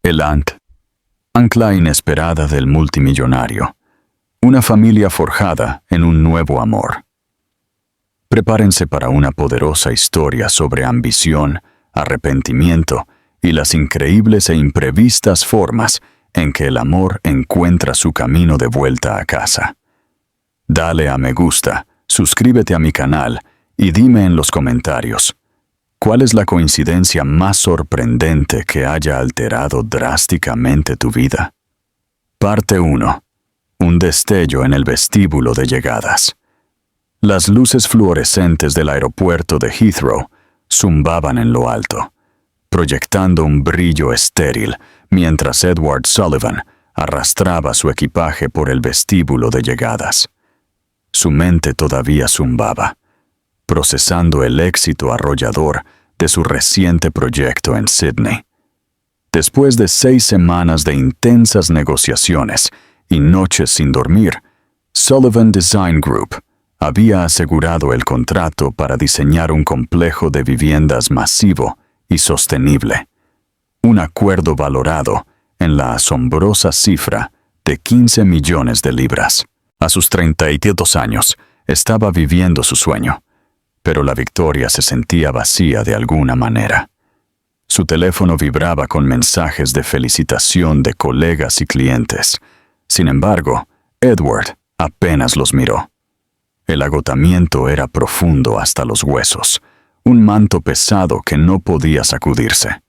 El Ant, ancla inesperada del multimillonario. Una familia forjada en un nuevo amor. Prepárense para una poderosa historia sobre ambición, arrepentimiento y las increíbles e imprevistas formas en que el amor encuentra su camino de vuelta a casa. Dale a me gusta, suscríbete a mi canal y dime en los comentarios, ¿cuál es la coincidencia más sorprendente que haya alterado drásticamente tu vida? Parte 1. Un destello en el vestíbulo de llegadas. Las luces fluorescentes del aeropuerto de Heathrow zumbaban en lo alto, proyectando un brillo estéril mientras Edward Sullivan arrastraba su equipaje por el vestíbulo de llegadas. Su mente todavía zumbaba, procesando el éxito arrollador de su reciente proyecto en Sydney. Después de 6 semanas de intensas negociaciones y noches sin dormir, Sullivan Design Group había asegurado el contrato para diseñar un complejo de viviendas masivo y sostenible. Un acuerdo valorado en la asombrosa cifra de 15 millones de libras. A sus 32 años, estaba viviendo su sueño, pero la victoria se sentía vacía de alguna manera. Su teléfono vibraba con mensajes de felicitación de colegas y clientes. Sin embargo, Edward apenas los miró. El agotamiento era profundo hasta los huesos, un manto pesado que no podía sacudirse.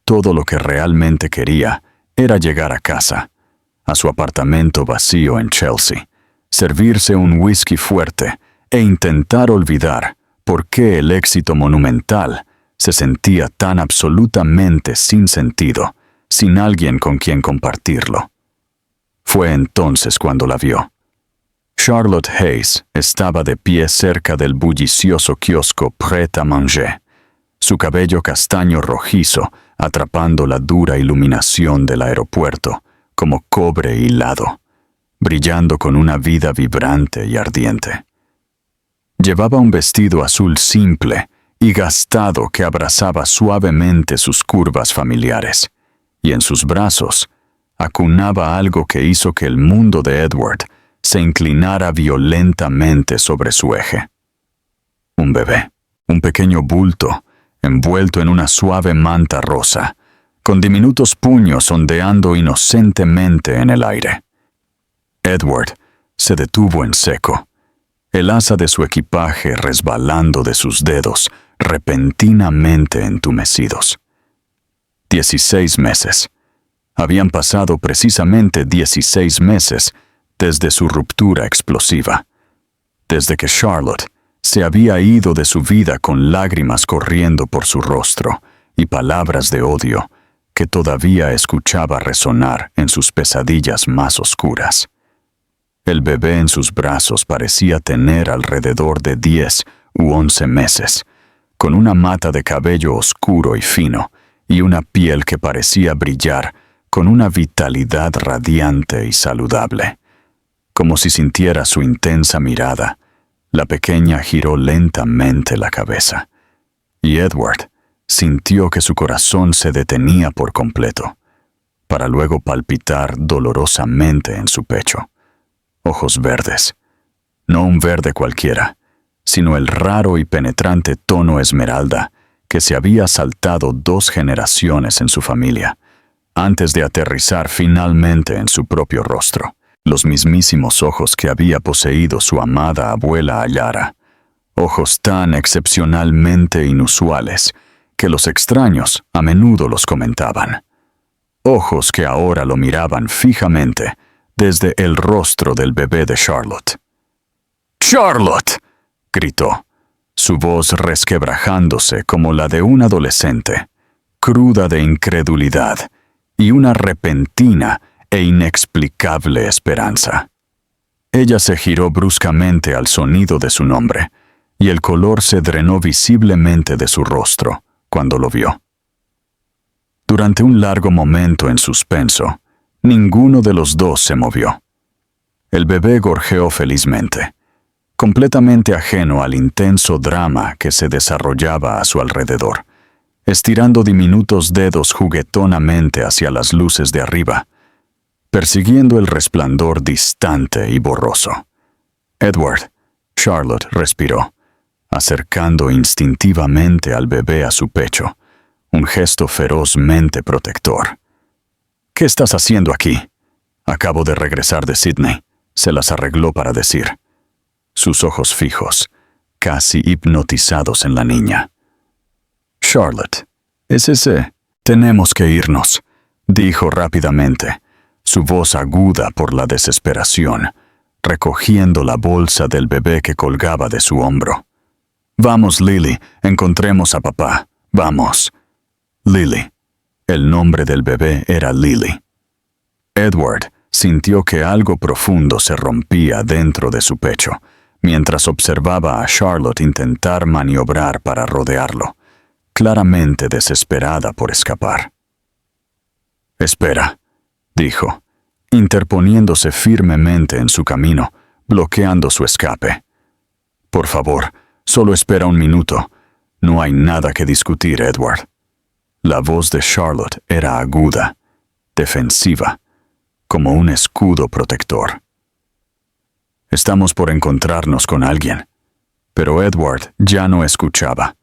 Todo lo que realmente quería era llegar a casa, a su apartamento vacío en Chelsea, servirse un whisky fuerte e intentar olvidar por qué el éxito monumental se sentía tan absolutamente sin sentido, sin alguien con quien compartirlo. Fue entonces cuando la vio. Charlotte Hayes estaba de pie cerca del bullicioso kiosco Pret-a-Manger, su cabello castaño rojizo atrapando la dura iluminación del aeropuerto como cobre hilado, brillando con una vida vibrante y ardiente. Llevaba un vestido azul simple y gastado que abrazaba suavemente sus curvas familiares, y en sus brazos acunaba algo que hizo que el mundo de Edward se inclinara violentamente sobre su eje. Un bebé, un pequeño bulto, envuelto en una suave manta rosa, con diminutos puños ondeando inocentemente en el aire. Edward se detuvo en seco, el asa de su equipaje resbalando de sus dedos repentinamente entumecidos. 16 meses. Habían pasado precisamente 16 meses desde su ruptura explosiva, desde que Charlotte se había ido de su vida con lágrimas corriendo por su rostro y palabras de odio que todavía escuchaba resonar en sus pesadillas más oscuras. El bebé en sus brazos parecía tener alrededor de 10 u 11 meses, con una mata de cabello oscuro y fino y una piel que parecía brillar con una vitalidad radiante y saludable. Como si sintiera su intensa mirada, la pequeña giró lentamente la cabeza, y Edward sintió que su corazón se detenía por completo, para luego palpitar dolorosamente en su pecho. Ojos verdes, no un verde cualquiera, sino el raro y penetrante tono esmeralda que se había saltado 2 generaciones en su familia, antes de aterrizar finalmente en su propio rostro. Los mismísimos ojos que había poseído su amada abuela Ayara, ojos tan excepcionalmente inusuales que los extraños a menudo los comentaban. Ojos que ahora lo miraban fijamente desde el rostro del bebé de Charlotte. ¡Charlotte!, gritó, su voz resquebrajándose como la de un adolescente, cruda de incredulidad y una repentina e inexplicable esperanza. Ella se giró bruscamente al sonido de su nombre, y el color se drenó visiblemente de su rostro cuando lo vio. Durante un largo momento en suspenso, ninguno de los dos se movió. El bebé gorjeó felizmente, completamente ajeno al intenso drama que se desarrollaba a su alrededor, estirando diminutos dedos juguetonamente hacia las luces de arriba, persiguiendo el resplandor distante y borroso. Edward, Charlotte respiró, acercando instintivamente al bebé a su pecho, un gesto ferozmente protector. «¿Qué estás haciendo aquí?» «Acabo de regresar de Sydney», se las arregló para decir. Sus ojos fijos, casi hipnotizados en la niña. «Charlotte, ¿es ese? Tenemos que irnos», dijo rápidamente, su voz aguda por la desesperación, recogiendo la bolsa del bebé que colgaba de su hombro. «Vamos, Lily, encontremos a papá. Vamos». Lily. El nombre del bebé era Lily. Edward sintió que algo profundo se rompía dentro de su pecho, mientras observaba a Charlotte intentar maniobrar para rodearlo, claramente desesperada por escapar. «Espera», dijo, interponiéndose firmemente en su camino, bloqueando su escape. «Por favor, solo espera un minuto. No hay nada que discutir, Edward». La voz de Charlotte era aguda, defensiva, como un escudo protector. «Estamos por encontrarnos con alguien». Pero Edward ya no escuchaba.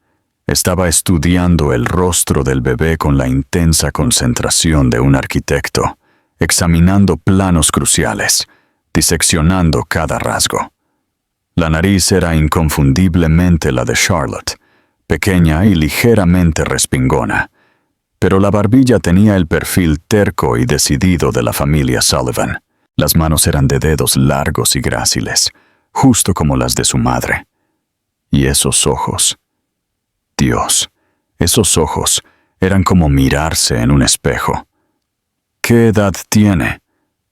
Estaba estudiando el rostro del bebé con la intensa concentración de un arquitecto, examinando planos cruciales, diseccionando cada rasgo. La nariz era inconfundiblemente la de Charlotte, pequeña y ligeramente respingona, pero la barbilla tenía el perfil terco y decidido de la familia Sullivan. Las manos eran de dedos largos y gráciles, justo como las de su madre. Y esos ojos. Dios, esos ojos eran como mirarse en un espejo. «¿Qué edad tiene?»,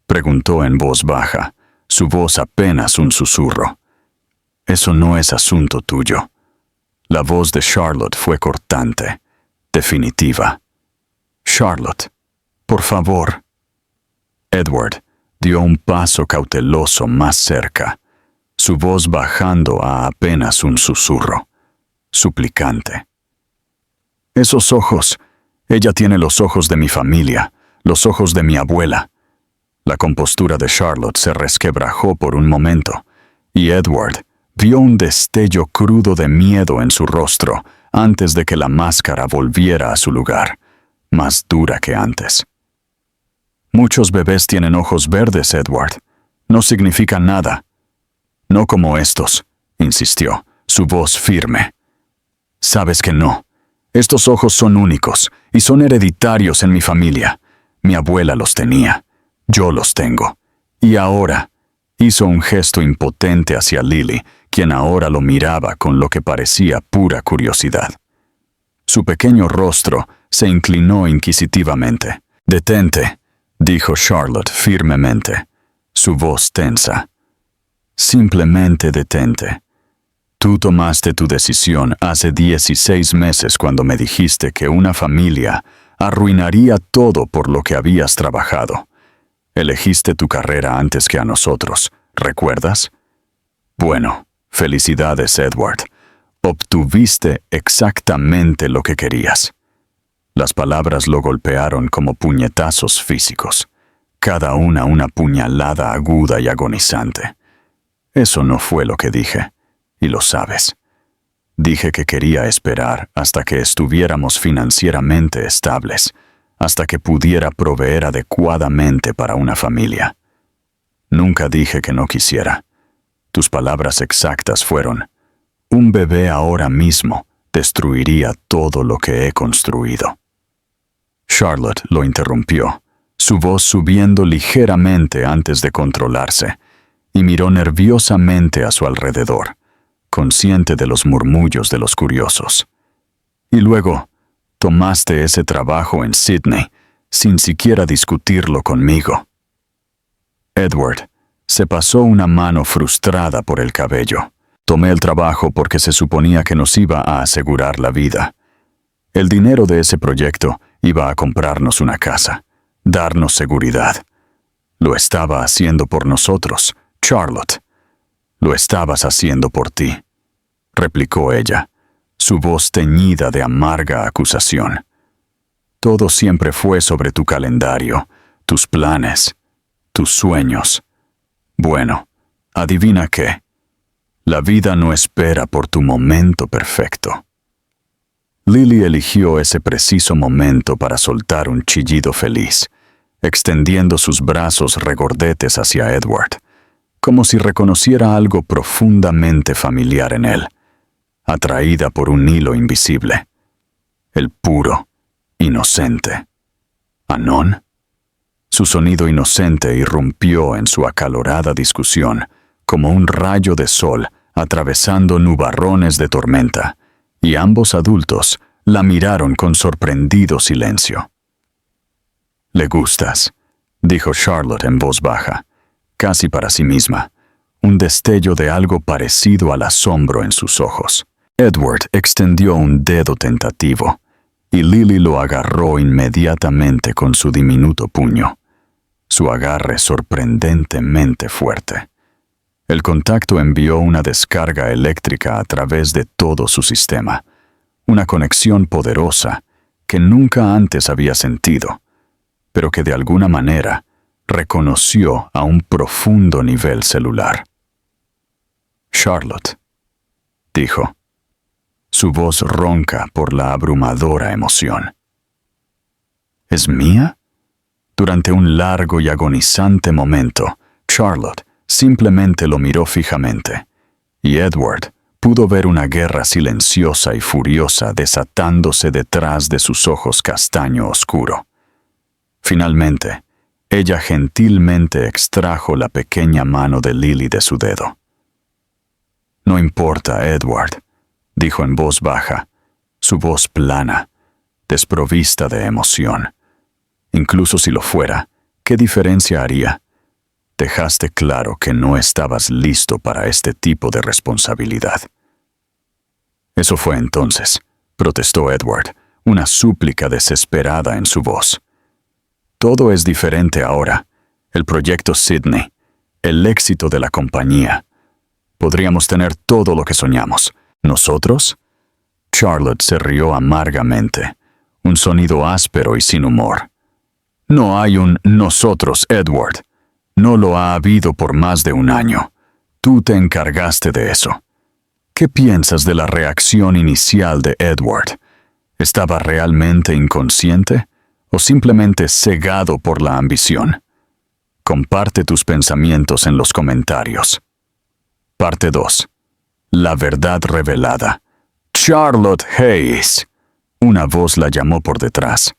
preguntó en voz baja, su voz apenas un susurro. «Eso no es asunto tuyo». La voz de Charlotte fue cortante, definitiva. «Charlotte, por favor». Edward dio un paso cauteloso más cerca, su voz bajando a apenas un susurro, suplicante. «Esos ojos, ella tiene los ojos de mi familia, los ojos de mi abuela». La compostura de Charlotte se resquebrajó por un momento, y Edward vio un destello crudo de miedo en su rostro antes de que la máscara volviera a su lugar, más dura que antes. «Muchos bebés tienen ojos verdes, Edward. No significa nada». «No como estos», insistió, su voz firme. «Sabes que no. Estos ojos son únicos y son hereditarios en mi familia. Mi abuela los tenía. Yo los tengo. Y ahora», hizo un gesto impotente hacia Lily, quien ahora lo miraba con lo que parecía pura curiosidad. Su pequeño rostro se inclinó inquisitivamente. «Detente», dijo Charlotte firmemente, su voz tensa. «Simplemente detente. Tú tomaste tu decisión hace 16 meses cuando me dijiste que una familia arruinaría todo por lo que habías trabajado. Elegiste tu carrera antes que a nosotros, ¿recuerdas? Bueno, felicidades, Edward. Obtuviste exactamente lo que querías». Las palabras lo golpearon como puñetazos físicos, cada una puñalada aguda y agonizante. «Eso no fue lo que dije, y lo sabes. Dije que quería esperar hasta que estuviéramos financieramente estables, hasta que pudiera proveer adecuadamente para una familia. Nunca dije que no quisiera. Tus palabras exactas fueron: un bebé ahora mismo destruiría todo lo que he construido». Charlotte lo interrumpió, su voz subiendo ligeramente antes de controlarse, y miró nerviosamente a su alrededor, consciente de los murmullos de los curiosos. «Y luego, tomaste ese trabajo en Sydney, sin siquiera discutirlo conmigo». Edward se pasó una mano frustrada por el cabello. «Tomé el trabajo porque se suponía que nos iba a asegurar la vida. El dinero de ese proyecto iba a comprarnos una casa, darnos seguridad. Lo estaba haciendo por nosotros, Charlotte. Lo estabas haciendo por ti», replicó ella, su voz teñida de amarga acusación. Todo siempre fue sobre tu calendario, tus planes, tus sueños. Bueno, adivina qué. La vida no espera por tu momento perfecto. Lily eligió ese preciso momento para soltar un chillido feliz, extendiendo sus brazos regordetes hacia Edward, como si reconociera algo profundamente familiar en él, atraída por un hilo invisible. El puro, inocente. ¿Anon? Su sonido inocente irrumpió en su acalorada discusión, como un rayo de sol atravesando nubarrones de tormenta, y ambos adultos la miraron con sorprendido silencio. «Le gustas», dijo Charlotte en voz baja, casi para sí misma, un destello de algo parecido al asombro en sus ojos. Edward extendió un dedo tentativo, y Lily lo agarró inmediatamente con su diminuto puño, su agarre sorprendentemente fuerte. El contacto envió una descarga eléctrica a través de todo su sistema, una conexión poderosa que nunca antes había sentido, pero que de alguna manera reconoció a un profundo nivel celular. «Charlotte», dijo, su voz ronca por la abrumadora emoción. «¿Es mía?» Durante un largo y agonizante momento, Charlotte simplemente lo miró fijamente, y Edward pudo ver una guerra silenciosa y furiosa desatándose detrás de sus ojos castaño oscuro. Finalmente, ella gentilmente extrajo la pequeña mano de Lily de su dedo. «No importa, Edward», dijo en voz baja, su voz plana, desprovista de emoción. «Incluso si lo fuera, ¿qué diferencia haría? Dejaste claro que no estabas listo para este tipo de responsabilidad». «Eso fue entonces», protestó Edward, una súplica desesperada en su voz. «Todo es diferente ahora. El proyecto Sydney, el éxito de la compañía. Podríamos tener todo lo que soñamos. ¿Nosotros?» Charlotte se rió amargamente, un sonido áspero y sin humor. «No hay un nosotros, Edward. No lo ha habido por más de un año. Tú te encargaste de eso. ¿Qué piensas de la reacción inicial de Edward? ¿Estaba realmente inconsciente o simplemente cegado por la ambición? Comparte tus pensamientos en los comentarios». Parte 2. La verdad revelada. «Charlotte Hayes», una voz la llamó por detrás.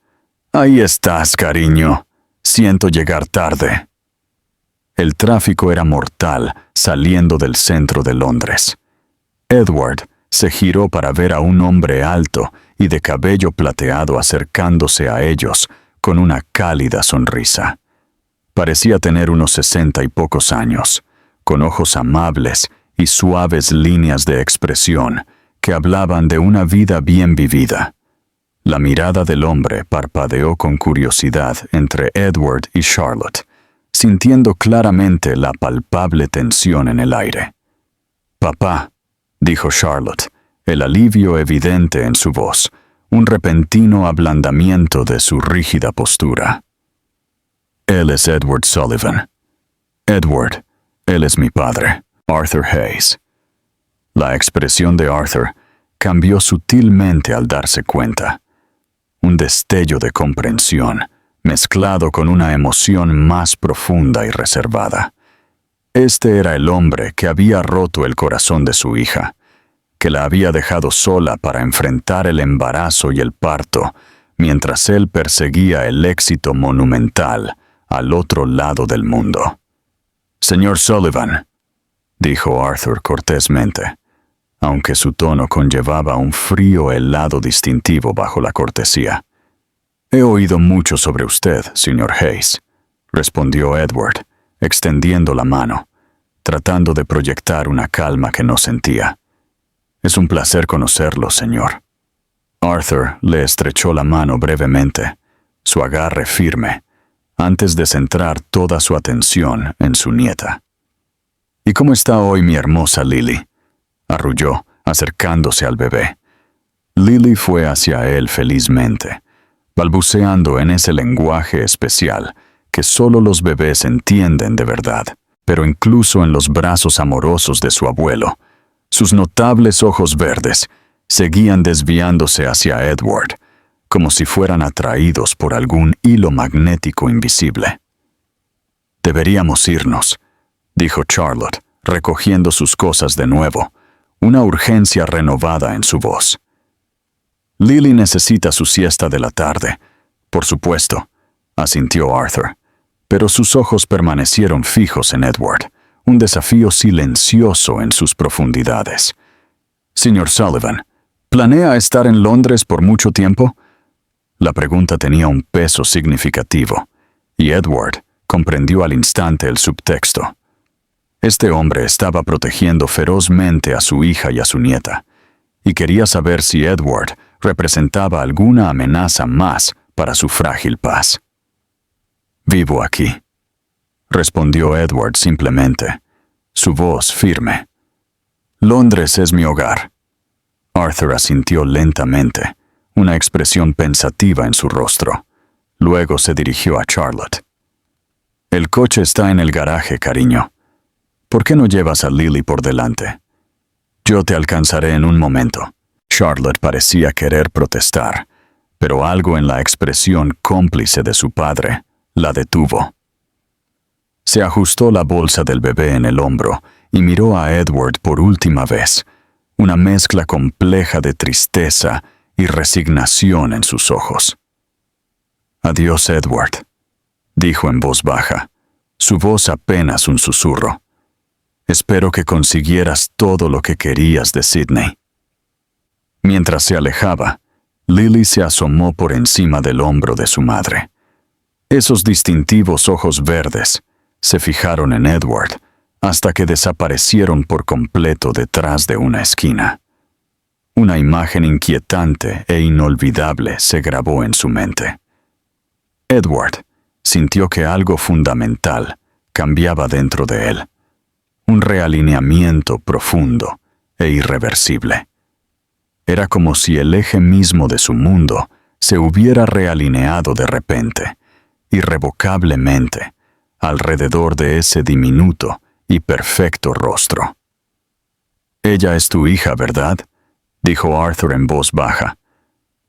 «Ahí estás, cariño. Siento llegar tarde». El tráfico era mortal saliendo del centro de Londres. Edward se giró para ver a un hombre alto y de cabello plateado acercándose a ellos con una cálida sonrisa. Parecía tener unos 60 y pocos años, con ojos amables y suaves líneas de expresión que hablaban de una vida bien vivida. La mirada del hombre parpadeó con curiosidad entre Edward y Charlotte, sintiendo claramente la palpable tensión en el aire. «Papá», dijo Charlotte, el alivio evidente en su voz, un repentino ablandamiento de su rígida postura. «Él es Edward Sullivan. Edward, él es mi padre, Arthur Hayes». La expresión de Arthur cambió sutilmente al darse cuenta. Un destello de comprensión, mezclado con una emoción más profunda y reservada. Este era el hombre que había roto el corazón de su hija, que la había dejado sola para enfrentar el embarazo y el parto, mientras él perseguía el éxito monumental al otro lado del mundo. «Señor Sullivan», dijo Arthur cortésmente, aunque su tono conllevaba un frío helado distintivo bajo la cortesía. «He oído mucho sobre usted, señor Hayes», respondió Edward, extendiendo la mano, tratando de proyectar una calma que no sentía. «Es un placer conocerlo, señor». Arthur le estrechó la mano brevemente, su agarre firme, antes de centrar toda su atención en su nieta. «¿Y cómo está hoy mi hermosa Lily?», arrulló, acercándose al bebé. Lily fue hacia él felizmente, balbuceando en ese lenguaje especial que solo los bebés entienden de verdad. Pero incluso en los brazos amorosos de su abuelo, sus notables ojos verdes seguían desviándose hacia Edward, como si fueran atraídos por algún hilo magnético invisible. «Deberíamos irnos», dijo Charlotte, recogiendo sus cosas de nuevo, una urgencia renovada en su voz. «Lily necesita su siesta de la tarde, por supuesto», asintió Arthur, pero sus ojos permanecieron fijos en Edward, un desafío silencioso en sus profundidades. «Señor Sullivan, ¿planea estar en Londres por mucho tiempo?» La pregunta tenía un peso significativo, y Edward comprendió al instante el subtexto. Este hombre estaba protegiendo ferozmente a su hija y a su nieta, y quería saber si Edward representaba alguna amenaza más para su frágil paz. «Vivo aquí», respondió Edward simplemente, su voz firme. «Londres es mi hogar». Arthur asintió lentamente, una expresión pensativa en su rostro. Luego se dirigió a Charlotte. «El coche está en el garaje, cariño. ¿Por qué no llevas a Lily por delante? Yo te alcanzaré en un momento». Charlotte parecía querer protestar, pero algo en la expresión cómplice de su padre la detuvo. Se ajustó la bolsa del bebé en el hombro y miró a Edward por última vez, una mezcla compleja de tristeza y resignación en sus ojos. «Adiós, Edward», dijo en voz baja, su voz apenas un susurro. «Espero que consiguieras todo lo que querías de Sydney». Mientras se alejaba, Lily se asomó por encima del hombro de su madre. Esos distintivos ojos verdes se fijaron en Edward hasta que desaparecieron por completo detrás de una esquina. Una imagen inquietante e inolvidable se grabó en su mente. Edward sintió que algo fundamental cambiaba dentro de él, un realineamiento profundo e irreversible. Era como si el eje mismo de su mundo se hubiera realineado de repente, irrevocablemente, alrededor de ese diminuto y perfecto rostro. «Ella es tu hija, ¿verdad?», dijo Arthur en voz baja.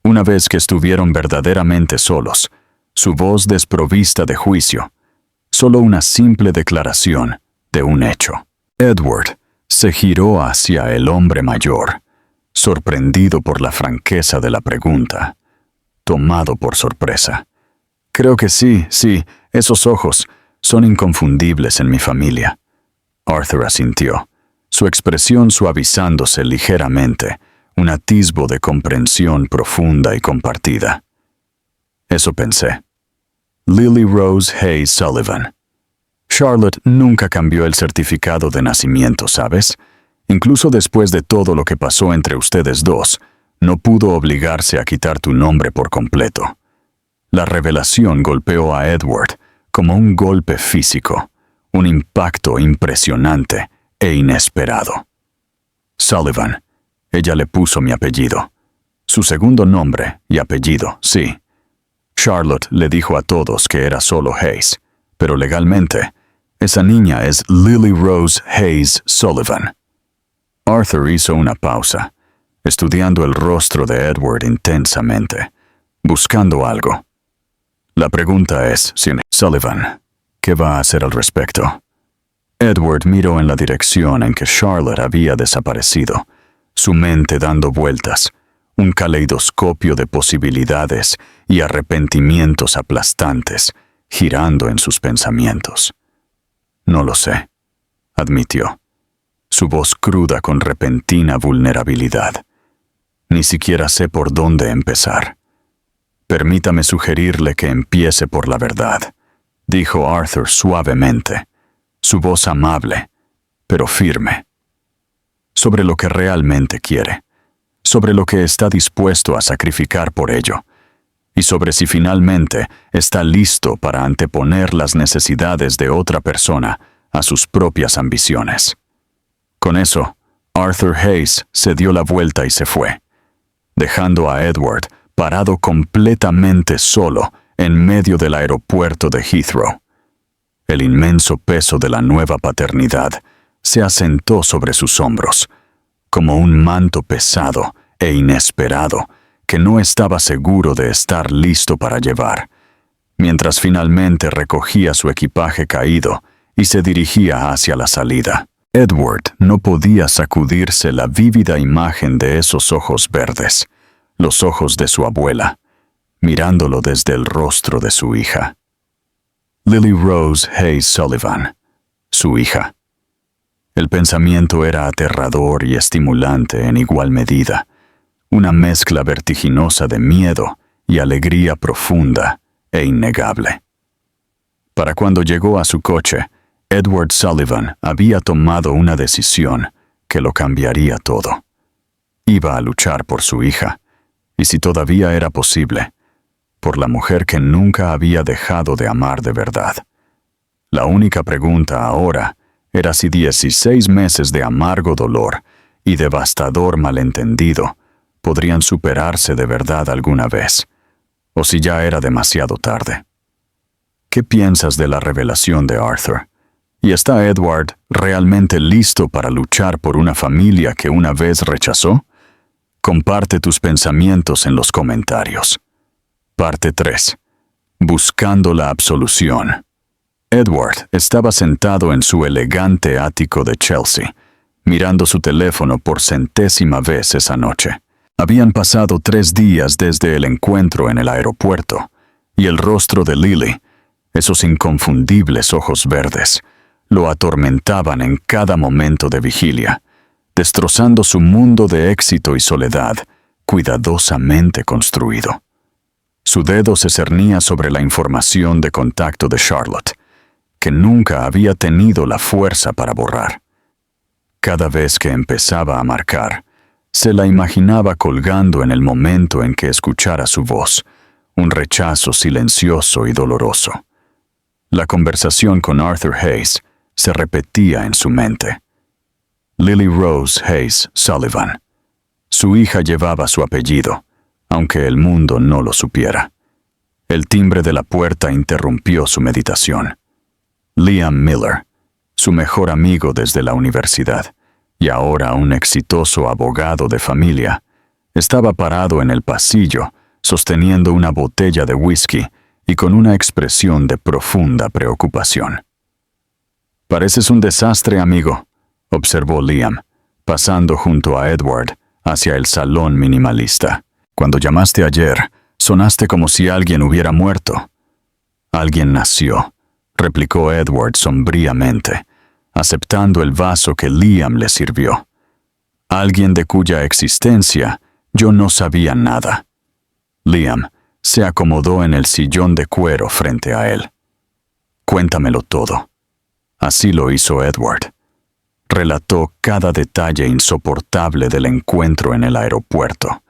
Una vez que estuvieron verdaderamente solos, su voz desprovista de juicio, solo una simple declaración de un hecho. Edward se giró hacia el hombre mayor, sorprendido por la franqueza de la pregunta, tomado por sorpresa. «Creo que sí, esos ojos son inconfundibles en mi familia». Arthur asintió, su expresión suavizándose ligeramente, un atisbo de comprensión profunda y compartida. «Eso pensé. Lily Rose Hayes Sullivan. Charlotte nunca cambió el certificado de nacimiento, ¿sabes? Incluso después de todo lo que pasó entre ustedes dos, no pudo obligarse a quitar tu nombre por completo». La revelación golpeó a Edward como un golpe físico, un impacto impresionante e inesperado. «Sullivan», ella le puso mi apellido. Su segundo nombre y apellido, sí. Charlotte le dijo a todos que era solo Hayes, pero legalmente, esa niña es Lily Rose Hayes Sullivan. Arthur hizo una pausa, estudiando el rostro de Edward intensamente, buscando algo. «La pregunta es, Sr. Sullivan, ¿qué va a hacer al respecto?» Edward miró en la dirección en que Charlotte había desaparecido, su mente dando vueltas, un caleidoscopio de posibilidades y arrepentimientos aplastantes, girando en sus pensamientos. «No lo sé», admitió, su voz cruda con repentina vulnerabilidad. «Ni siquiera sé por dónde empezar». «Permítame sugerirle que empiece por la verdad», dijo Arthur suavemente, su voz amable, pero firme. «Sobre lo que realmente quiere, sobre lo que está dispuesto a sacrificar por ello, y sobre si finalmente está listo para anteponer las necesidades de otra persona a sus propias ambiciones». Con eso, Arthur Hayes se dio la vuelta y se fue. dejando a Edward parado completamente solo en medio del aeropuerto de Heathrow. El inmenso peso de la nueva paternidad se asentó sobre sus hombros, como un manto pesado e inesperado que no estaba seguro de estar listo para llevar, mientras finalmente recogía su equipaje caído y se dirigía hacia la salida. Edward no podía sacudirse la vívida imagen de esos ojos verdes, los ojos de su abuela, mirándolo desde el rostro de su hija. Lily Rose Hayes Sullivan, su hija. El pensamiento era aterrador y estimulante en igual medida, una mezcla vertiginosa de miedo y alegría profunda e innegable. Para cuando llegó a su coche, Edward Sullivan había tomado una decisión que lo cambiaría todo. Iba a luchar por su hija, y si todavía era posible, por la mujer que nunca había dejado de amar de verdad. La única pregunta ahora era si 16 meses de amargo dolor y devastador malentendido podrían superarse de verdad alguna vez, o si ya era demasiado tarde. ¿Qué piensas de la revelación de Arthur? ¿Y está Edward realmente listo para luchar por una familia que una vez rechazó? Comparte tus pensamientos en los comentarios. Parte 3. Buscando la absolución. Edward estaba sentado en su elegante ático de Chelsea, mirando su teléfono por 100ª vez esa noche. Habían pasado 3 días desde el encuentro en el aeropuerto, y el rostro de Lily, esos inconfundibles ojos verdes, lo atormentaban en cada momento de vigilia, destrozando su mundo de éxito y soledad, cuidadosamente construido. Su dedo se cernía sobre la información de contacto de Charlotte, que nunca había tenido la fuerza para borrar. Cada vez que empezaba a marcar, se la imaginaba colgando en el momento en que escuchara su voz, un rechazo silencioso y doloroso. La conversación con Arthur Hayes se repetía en su mente. Lily Rose Hayes Sullivan. Su hija llevaba su apellido, aunque el mundo no lo supiera. El timbre de la puerta interrumpió su meditación. Liam Miller, su mejor amigo desde la universidad, y ahora un exitoso abogado de familia, estaba parado en el pasillo, sosteniendo una botella de whisky y con una expresión de profunda preocupación. «Pareces un desastre, amigo», observó Liam, pasando junto a Edward hacia el salón minimalista. «Cuando llamaste ayer, sonaste como si alguien hubiera muerto». «Alguien nació», replicó Edward sombríamente, aceptando el vaso que Liam le sirvió. «Alguien de cuya existencia yo no sabía nada». Liam se acomodó en el sillón de cuero frente a él. «Cuéntamelo todo». Así lo hizo Edward. Relató cada detalle insoportable del encuentro en el aeropuerto,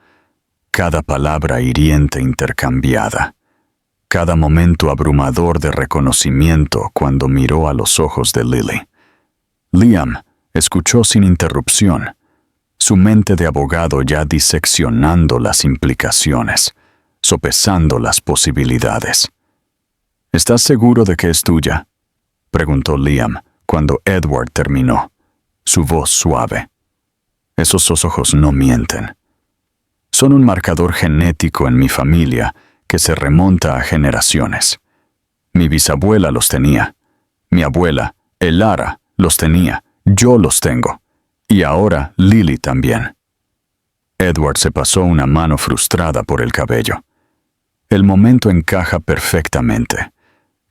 cada palabra hiriente intercambiada, cada momento abrumador de reconocimiento cuando miró a los ojos de Lily. Liam escuchó sin interrupción, su mente de abogado ya diseccionando las implicaciones, sopesando las posibilidades. «¿Estás seguro de que es tuya?», preguntó Liam cuando Edward terminó, su voz suave. «Esos ojos no mienten. Son un marcador genético en mi familia que se remonta a generaciones. Mi bisabuela los tenía, mi abuela, Elara, los tenía, yo los tengo, y ahora Lily también». Edward se pasó una mano frustrada por el cabello. «El momento encaja perfectamente.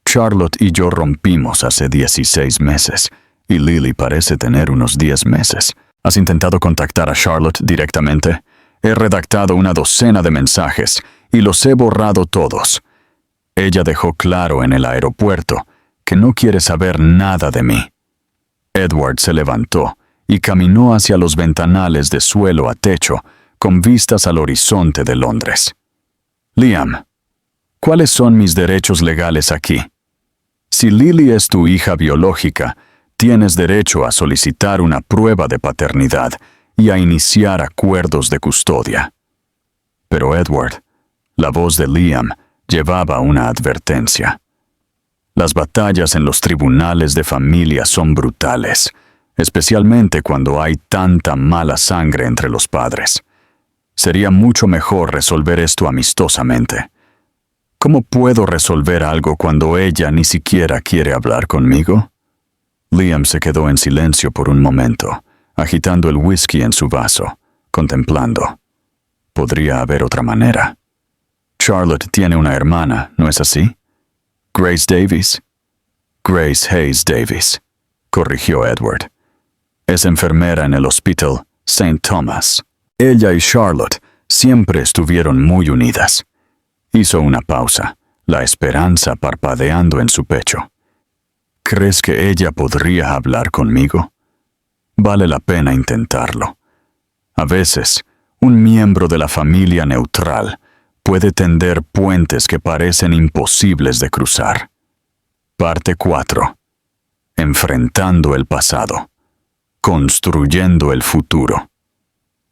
Charlotte y yo rompimos hace 16 meses, y Lily parece tener unos 10 meses. ¿Has intentado contactar a Charlotte directamente? He redactado una docena de mensajes, y los he borrado todos. Ella dejó claro en el aeropuerto que no quiere saber nada de mí». Edward se levantó y caminó hacia los ventanales de suelo a techo, con vistas al horizonte de Londres. «Liam, ¿cuáles son mis derechos legales aquí? Si Lily es tu hija biológica, tienes derecho a solicitar una prueba de paternidad y a iniciar acuerdos de custodia». Pero Edward, la voz de Liam, llevaba una advertencia. Las batallas en los tribunales de familia son brutales, especialmente cuando hay tanta mala sangre entre los padres. Sería mucho mejor resolver esto amistosamente. ¿Cómo puedo resolver algo cuando ella ni siquiera quiere hablar conmigo? Liam se quedó en silencio por un momento, agitando el whisky en su vaso, contemplando. Podría haber otra manera. Charlotte tiene una hermana, ¿no es así? Grace Davis. Grace Hayes Davis, corrigió Edward. Es enfermera en el Hospital St. Thomas. Ella y Charlotte siempre estuvieron muy unidas. Hizo una pausa, la esperanza parpadeando en su pecho. ¿Crees que ella podría hablar conmigo? Vale la pena intentarlo. A veces, un miembro de la familia neutral puede tender puentes que parecen imposibles de cruzar. Parte 4. Enfrentando el pasado. Construyendo el futuro.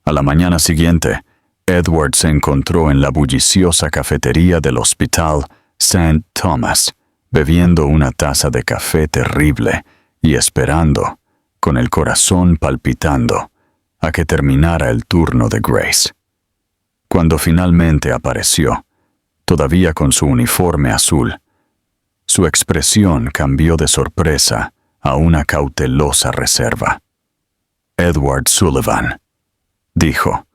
A la mañana siguiente, Edward se encontró en la bulliciosa cafetería del Hospital St. Thomas, bebiendo una taza de café terrible y esperando, con el corazón palpitando, a que terminara el turno de Grace. Cuando finalmente apareció, todavía con su uniforme azul, su expresión cambió de sorpresa a una cautelosa reserva. Edward Sullivan, dijo,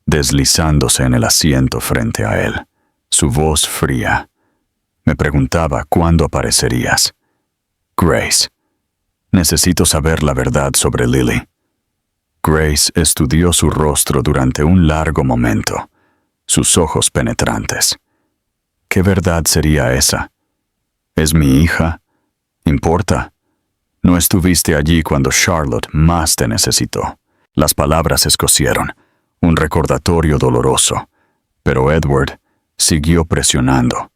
deslizándose en el asiento frente a él, su voz fría. Me preguntaba cuándo aparecerías. Grace, necesito saber la verdad sobre Lily. Grace estudió su rostro durante un largo momento, sus ojos penetrantes. ¿Qué verdad sería esa? ¿Es mi hija? ¿Importa? No estuviste allí cuando Charlotte más te necesitó. Las palabras escocieron, un recordatorio doloroso, pero Edward siguió presionando,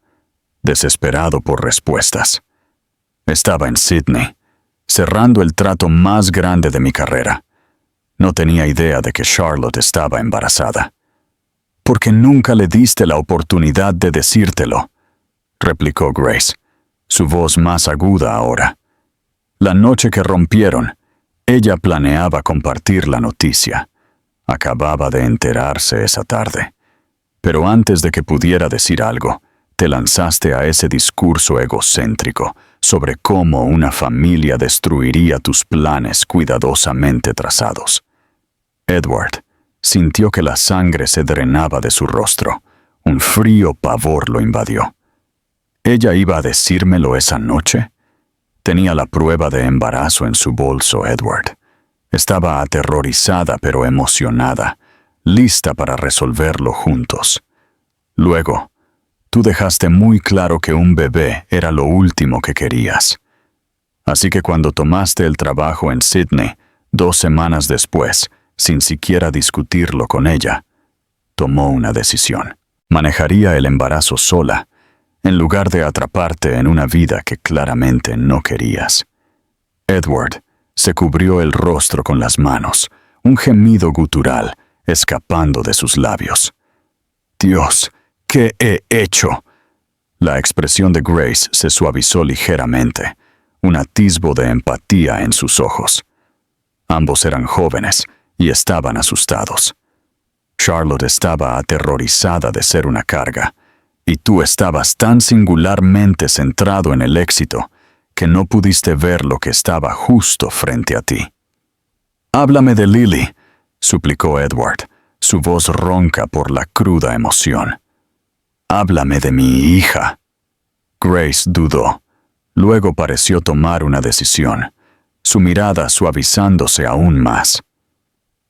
desesperado por respuestas. Estaba en Sydney, cerrando el trato más grande de mi carrera. No tenía idea de que Charlotte estaba embarazada. «¿Por qué nunca le diste la oportunidad de decírtelo?», replicó Grace, su voz más aguda ahora. La noche que rompieron, ella planeaba compartir la noticia. Acababa de enterarse esa tarde. Pero antes de que pudiera decir algo, te lanzaste a ese discurso egocéntrico sobre cómo una familia destruiría tus planes cuidadosamente trazados. Edward sintió que la sangre se drenaba de su rostro. Un frío pavor lo invadió. ¿Ella iba a decírmelo esa noche? Tenía la prueba de embarazo en su bolso, Edward. Estaba aterrorizada pero emocionada, lista para resolverlo juntos. Luego, tú dejaste muy claro que un bebé era lo último que querías. Así que cuando tomaste el trabajo en Sydney, 2 semanas después, sin siquiera discutirlo con ella, tomó una decisión. Manejaría el embarazo sola, en lugar de atraparte en una vida que claramente no querías. Edward se cubrió el rostro con las manos, un gemido gutural escapando de sus labios. «Dios, ¿qué he hecho?». La expresión de Grace se suavizó ligeramente, un atisbo de empatía en sus ojos. Ambos eran jóvenes y estaban asustados. Charlotte estaba aterrorizada de ser una carga, y tú estabas tan singularmente centrado en el éxito que no pudiste ver lo que estaba justo frente a ti. «Háblame de Lily», suplicó Edward, su voz ronca por la cruda emoción. «Háblame de mi hija». Grace dudó. Luego pareció tomar una decisión, su mirada suavizándose aún más.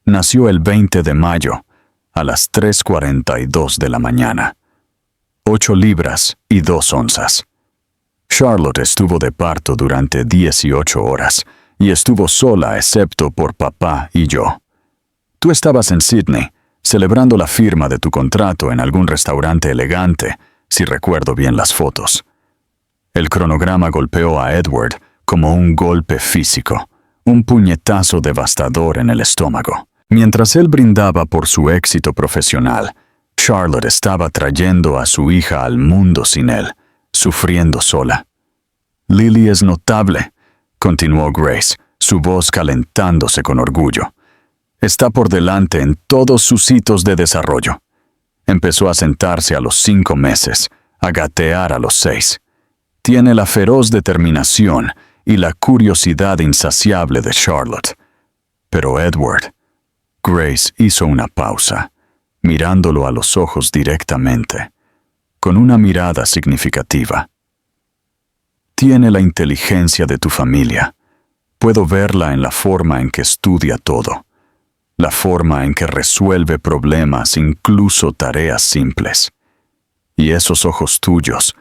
Nació el 20 de mayo, a las 3:42 de la mañana. 8 libras y 2 onzas. Charlotte estuvo de parto durante 18 horas y estuvo sola excepto por papá y yo. Tú estabas en Sydney, celebrando la firma de tu contrato en algún restaurante elegante, si recuerdo bien las fotos. El cronograma golpeó a Edward como un golpe físico, un puñetazo devastador en el estómago. Mientras él brindaba por su éxito profesional, Charlotte estaba trayendo a su hija al mundo sin él, sufriendo sola. Lily es notable, continuó Grace, su voz calentándose con orgullo. Está por delante en todos sus hitos de desarrollo. Empezó a sentarse a los 5 meses, a gatear a los 6. Tiene la feroz determinación y la curiosidad insaciable de Charlotte. Pero Edward, Grace hizo una pausa, mirándolo a los ojos directamente, con una mirada significativa. Tiene la inteligencia de tu familia. Puedo verla en la forma en que estudia todo, la forma en que resuelve problemas, incluso tareas simples. Y esos ojos tuyos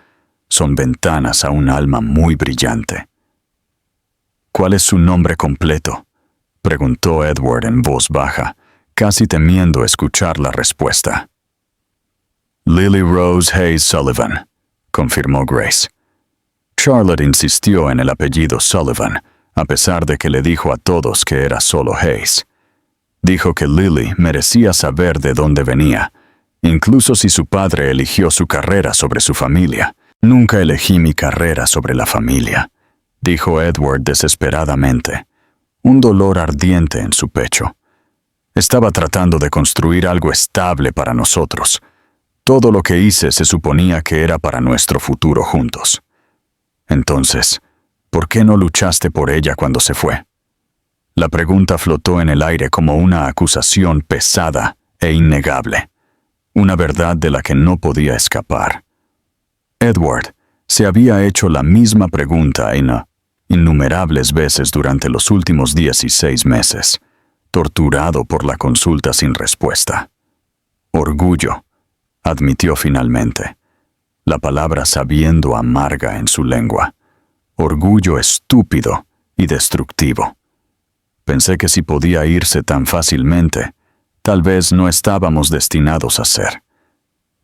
son ventanas a un alma muy brillante. ¿Cuál es su nombre completo?, preguntó Edward en voz baja, casi temiendo escuchar la respuesta. Lily Rose Hayes Sullivan, confirmó Grace. Charlotte insistió en el apellido Sullivan, a pesar de que le dijo a todos que era solo Hayes. Dijo que Lily merecía saber de dónde venía, incluso si su padre eligió su carrera sobre su familia. Nunca elegí mi carrera sobre la familia, dijo Edward desesperadamente, un dolor ardiente en su pecho. Estaba tratando de construir algo estable para nosotros. Todo lo que hice se suponía que era para nuestro futuro juntos. Entonces, ¿por qué no luchaste por ella cuando se fue? La pregunta flotó en el aire como una acusación pesada e innegable, una verdad de la que no podía escapar. Edward se había hecho la misma pregunta innumerables veces durante los últimos 16 meses, torturado por la consulta sin respuesta. Orgullo, admitió finalmente, la palabra sabiendo amarga en su lengua. Orgullo estúpido y destructivo. Pensé que si podía irse tan fácilmente, tal vez no estábamos destinados a ser.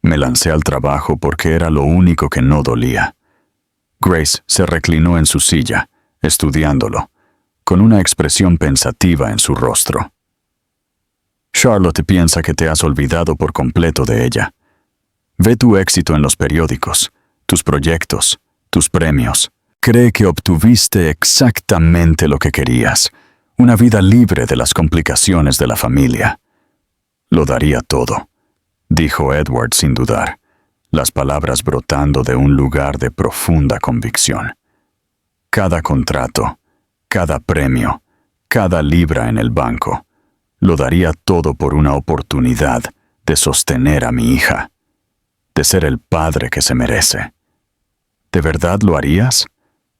Me lancé al trabajo porque era lo único que no dolía. Grace se reclinó en su silla, estudiándolo, con una expresión pensativa en su rostro. Charlotte piensa que te has olvidado por completo de ella. Ve tu éxito en los periódicos, tus proyectos, tus premios. Cree que obtuviste exactamente lo que querías, una vida libre de las complicaciones de la familia. Lo daría todo, dijo Edward sin dudar, las palabras brotando de un lugar de profunda convicción. Cada contrato, cada premio, cada libra en el banco, lo daría todo por una oportunidad de sostener a mi hija, de ser el padre que se merece. ¿De verdad lo harías?,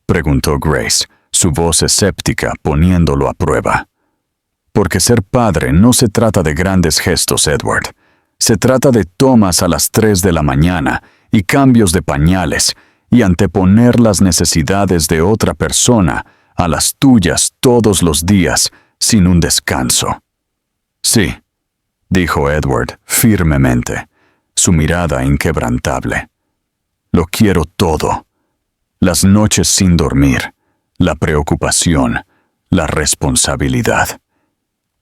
preguntó Grace, su voz escéptica poniéndolo a prueba. Porque ser padre no se trata de grandes gestos, Edward. Se trata de tomas a las 3 de la mañana y cambios de pañales y anteponer las necesidades de otra persona a las tuyas todos los días sin un descanso. Sí, dijo Edward firmemente, su mirada inquebrantable. Lo quiero todo. Las noches sin dormir, la preocupación, la responsabilidad.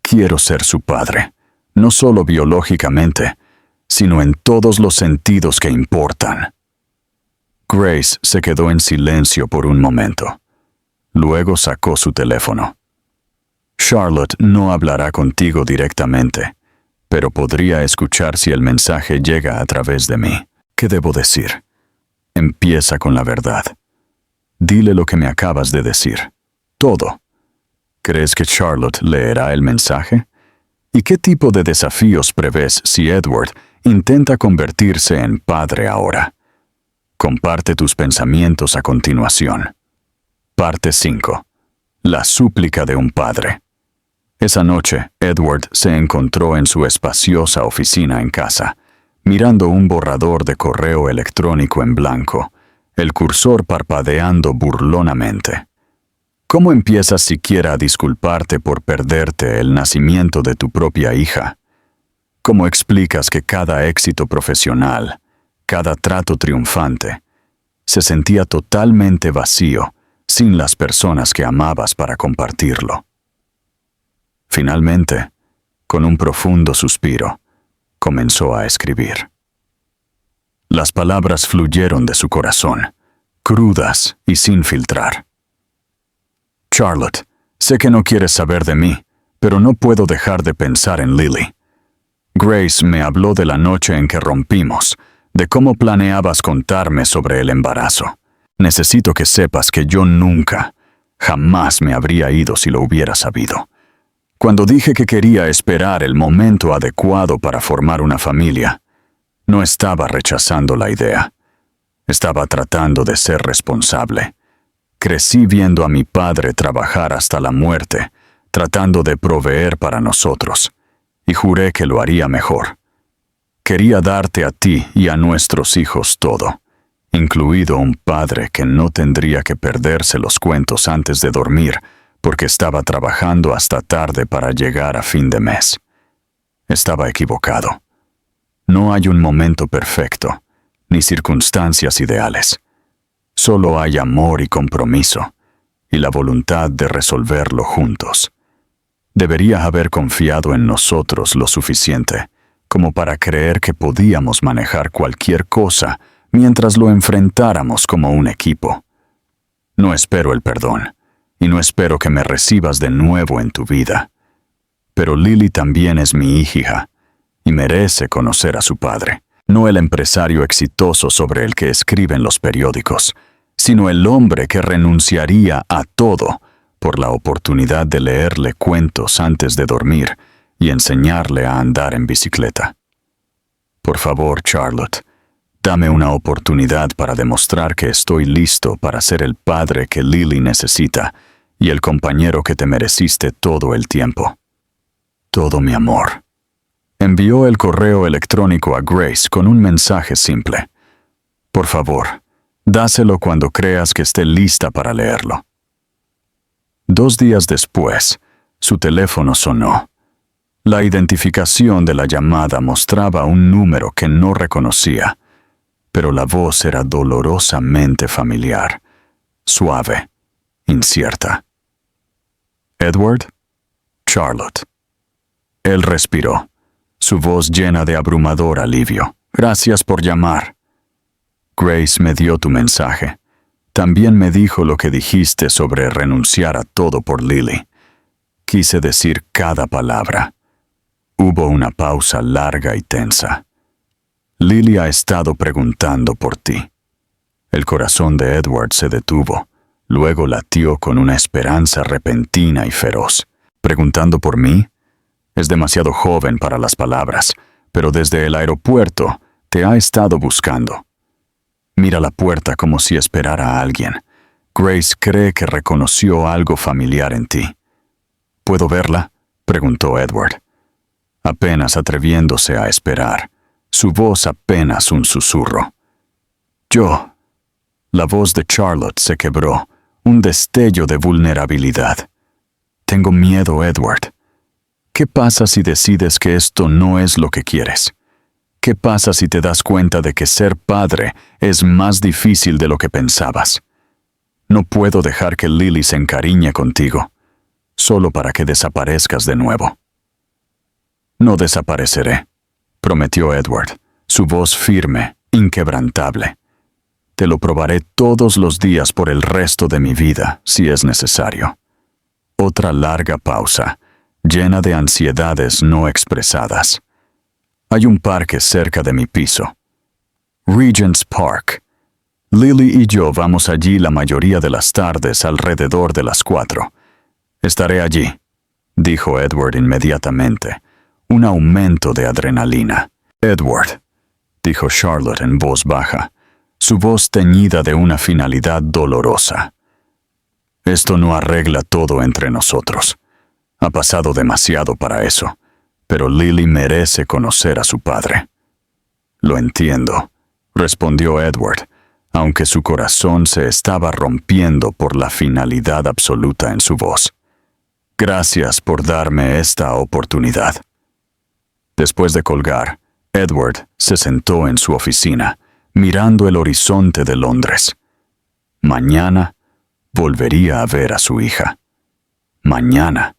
Quiero ser su padre, no solo biológicamente, sino en todos los sentidos que importan. Grace se quedó en silencio por un momento. Luego sacó su teléfono. Charlotte no hablará contigo directamente, pero podría escuchar si el mensaje llega a través de mí. ¿Qué debo decir? Empieza con la verdad. Dile lo que me acabas de decir. Todo. ¿Crees que Charlotte leerá el mensaje? ¿Y qué tipo de desafíos prevés si Edward intenta convertirse en padre ahora? Comparte tus pensamientos a continuación. Parte 5. La súplica de un padre. Esa noche, Edward se encontró en su espaciosa oficina en casa, mirando un borrador de correo electrónico en blanco, el cursor parpadeando burlonamente. ¿Cómo empiezas siquiera a disculparte por perderte el nacimiento de tu propia hija? ¿Cómo explicas que cada éxito profesional, cada trato triunfante, se sentía totalmente vacío sin las personas que amabas para compartirlo? Finalmente, con un profundo suspiro, comenzó a escribir. Las palabras fluyeron de su corazón, crudas y sin filtrar. Charlotte, sé que no quieres saber de mí, pero no puedo dejar de pensar en Lily. Grace me habló de la noche en que rompimos, de cómo planeabas contarme sobre el embarazo. Necesito que sepas que yo nunca, jamás me habría ido si lo hubiera sabido. Cuando dije que quería esperar el momento adecuado para formar una familia, no estaba rechazando la idea. Estaba tratando de ser responsable. Crecí viendo a mi padre trabajar hasta la muerte, tratando de proveer para nosotros, y juré que lo haría mejor. Quería darte a ti y a nuestros hijos todo, incluido un padre que no tendría que perderse los cuentos antes de dormir porque estaba trabajando hasta tarde para llegar a fin de mes. Estaba equivocado. No hay un momento perfecto, ni circunstancias ideales. Solo hay amor y compromiso, y la voluntad de resolverlo juntos. Deberías haber confiado en nosotros lo suficiente como para creer que podíamos manejar cualquier cosa mientras lo enfrentáramos como un equipo. No espero el perdón, y no espero que me recibas de nuevo en tu vida. Pero Lily también es mi hija, y merece conocer a su padre. No el empresario exitoso sobre el que escriben los periódicos, sino el hombre que renunciaría a todo por la oportunidad de leerle cuentos antes de dormir y enseñarle a andar en bicicleta. Por favor, Charlotte, dame una oportunidad para demostrar que estoy listo para ser el padre que Lily necesita y el compañero que te mereciste todo el tiempo. Todo mi amor. Envió el correo electrónico a Grace con un mensaje simple. Por favor, dáselo cuando creas que esté lista para leerlo. 2 días después, su teléfono sonó. La identificación de la llamada mostraba un número que no reconocía, pero la voz era dolorosamente familiar, suave, incierta. ¿Edward? Charlotte. Él respiró, su voz llena de abrumador alivio. Gracias por llamar. Grace me dio tu mensaje. También me dijo lo que dijiste sobre renunciar a todo por Lily. Quise decir cada palabra. Hubo una pausa larga y tensa. Lily ha estado preguntando por ti. El corazón de Edward se detuvo. Luego latió con una esperanza repentina y feroz. ¿Preguntando por mí? Es demasiado joven para las palabras, pero desde el aeropuerto te ha estado buscando. Mira la puerta como si esperara a alguien. Grace cree que reconoció algo familiar en ti. ¿Puedo verla?, preguntó Edward, apenas atreviéndose a esperar, su voz apenas un susurro. Yo. La voz de Charlotte se quebró, un destello de vulnerabilidad. Tengo miedo, Edward. ¿Qué pasa si decides que esto no es lo que quieres? ¿Qué pasa si te das cuenta de que ser padre es más difícil de lo que pensabas? No puedo dejar que Lily se encariñe contigo, solo para que desaparezcas de nuevo. No desapareceré, prometió Edward, su voz firme, inquebrantable. Te lo probaré todos los días por el resto de mi vida, si es necesario. Otra larga pausa, llena de ansiedades no expresadas. Hay un parque cerca de mi piso. Regent's Park. Lily y yo vamos allí la mayoría de las tardes alrededor de las 4. Estaré allí, dijo Edward inmediatamente, un aumento de adrenalina. Edward, dijo Charlotte en voz baja, su voz teñida de una finalidad dolorosa. Esto no arregla todo entre nosotros. Ha pasado demasiado para eso, pero Lily merece conocer a su padre. Lo entiendo, respondió Edward, aunque su corazón se estaba rompiendo por la finalidad absoluta en su voz. Gracias por darme esta oportunidad. Después de colgar, Edward se sentó en su oficina, mirando el horizonte de Londres. Mañana volvería a ver a su hija. Mañana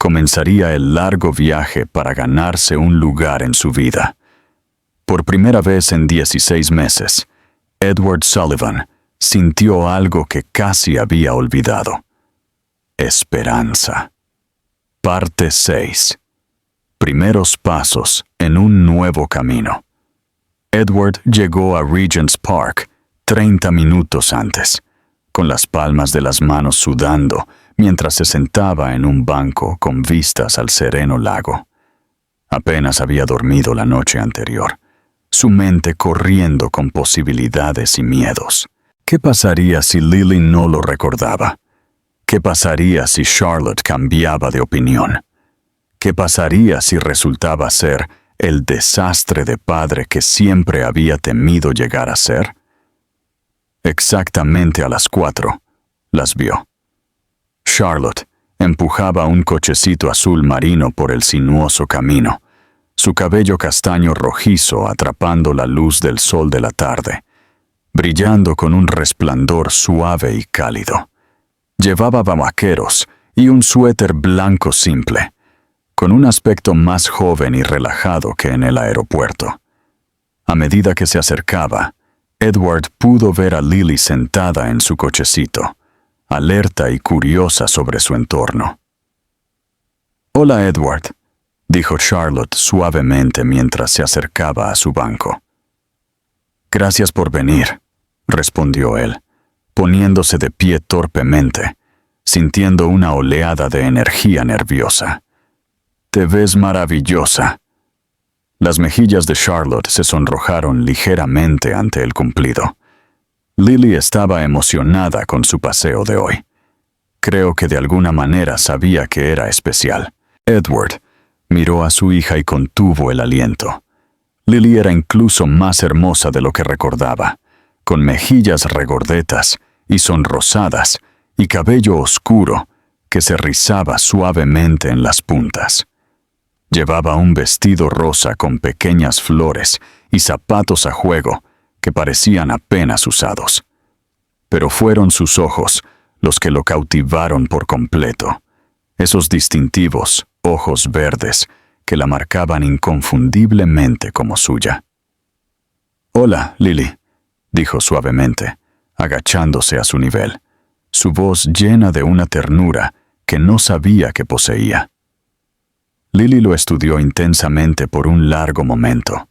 comenzaría el largo viaje para ganarse un lugar en su vida. Por primera vez en 16 meses, Edward Sullivan sintió algo que casi había olvidado. Esperanza. Parte 6. Primeros pasos en un nuevo camino. Edward llegó a Regent's Park 30 minutos antes, con las palmas de las manos sudando mientras se sentaba en un banco con vistas al sereno lago. Apenas había dormido la noche anterior, su mente corriendo con posibilidades y miedos. ¿Qué pasaría si Lily no lo recordaba? ¿Qué pasaría si Charlotte cambiaba de opinión? ¿Qué pasaría si resultaba ser el desastre de padre que siempre había temido llegar a ser? Exactamente a las 4, las vio. Charlotte empujaba un cochecito azul marino por el sinuoso camino, su cabello castaño rojizo atrapando la luz del sol de la tarde, brillando con un resplandor suave y cálido. Llevaba vaqueros y un suéter blanco simple, con un aspecto más joven y relajado que en el aeropuerto. A medida que se acercaba, Edward pudo ver a Lily sentada en su cochecito, alerta y curiosa sobre su entorno. «Hola, Edward», dijo Charlotte suavemente mientras se acercaba a su banco. «Gracias por venir», respondió él, poniéndose de pie torpemente, sintiendo una oleada de energía nerviosa. «Te ves maravillosa». Las mejillas de Charlotte se sonrojaron ligeramente ante el cumplido. Lily estaba emocionada con su paseo de hoy. Creo que de alguna manera sabía que era especial. Edward miró a su hija y contuvo el aliento. Lily era incluso más hermosa de lo que recordaba, con mejillas regordetas y sonrosadas y cabello oscuro que se rizaba suavemente en las puntas. Llevaba un vestido rosa con pequeñas flores y zapatos a juego que parecían apenas usados. Pero fueron sus ojos los que lo cautivaron por completo, esos distintivos ojos verdes que la marcaban inconfundiblemente como suya. «Hola, Lily», dijo suavemente, agachándose a su nivel, su voz llena de una ternura que no sabía que poseía. Lily lo estudió intensamente por un largo momento,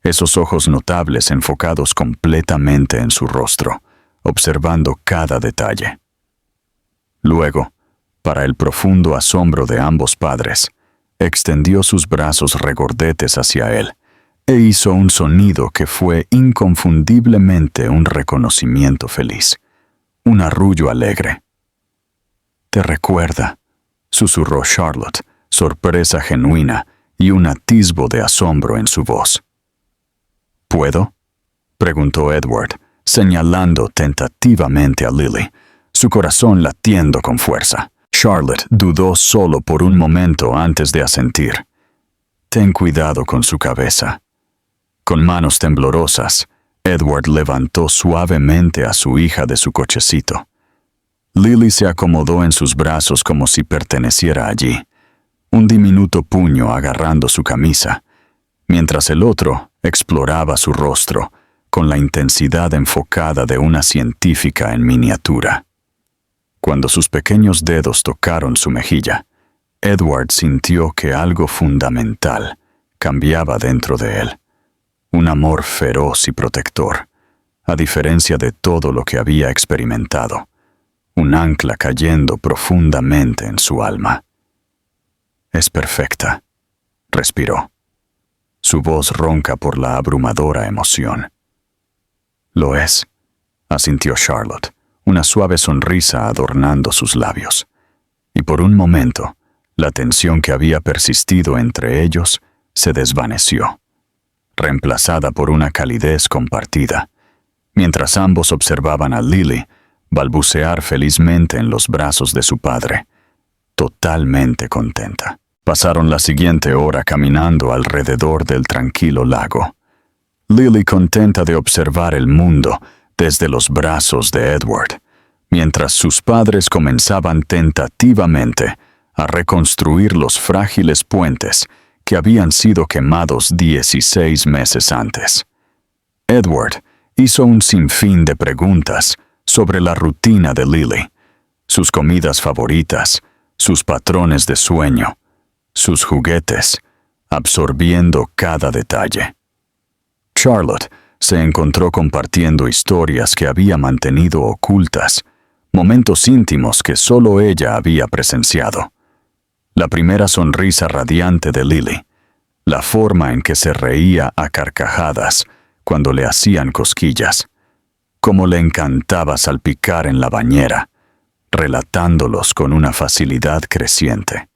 esos ojos notables enfocados completamente en su rostro, observando cada detalle. Luego, para el profundo asombro de ambos padres, extendió sus brazos regordetes hacia él e hizo un sonido que fue inconfundiblemente un reconocimiento feliz, un arrullo alegre. «Te recuerda», susurró Charlotte, sorpresa genuina y un atisbo de asombro en su voz. «¿Puedo?», preguntó Edward, señalando tentativamente a Lily, su corazón latiendo con fuerza. Charlotte dudó solo por un momento antes de asentir. «Ten cuidado con su cabeza». Con manos temblorosas, Edward levantó suavemente a su hija de su cochecito. Lily se acomodó en sus brazos como si perteneciera allí, un diminuto puño agarrando su camisa, mientras el otro exploraba su rostro con la intensidad enfocada de una científica en miniatura. Cuando sus pequeños dedos tocaron su mejilla, Edward sintió que algo fundamental cambiaba dentro de él, un amor feroz y protector, a diferencia de todo lo que había experimentado, un ancla cayendo profundamente en su alma. «Es perfecta», respiró, su voz ronca por la abrumadora emoción. «Lo es», asintió Charlotte, una suave sonrisa adornando sus labios. Y por un momento, la tensión que había persistido entre ellos se desvaneció, reemplazada por una calidez compartida, mientras ambos observaban a Lily balbucear felizmente en los brazos de su padre, totalmente contenta. Pasaron la siguiente hora caminando alrededor del tranquilo lago. Lily contenta de observar el mundo desde los brazos de Edward, mientras sus padres comenzaban tentativamente a reconstruir los frágiles puentes que habían sido quemados 16 meses antes. Edward hizo un sinfín de preguntas sobre la rutina de Lily, sus comidas favoritas, sus patrones de sueño, sus juguetes, absorbiendo cada detalle. Charlotte se encontró compartiendo historias que había mantenido ocultas, momentos íntimos que solo ella había presenciado. La primera sonrisa radiante de Lily, la forma en que se reía a carcajadas cuando le hacían cosquillas, cómo le encantaba salpicar en la bañera, relatándolos con una facilidad creciente.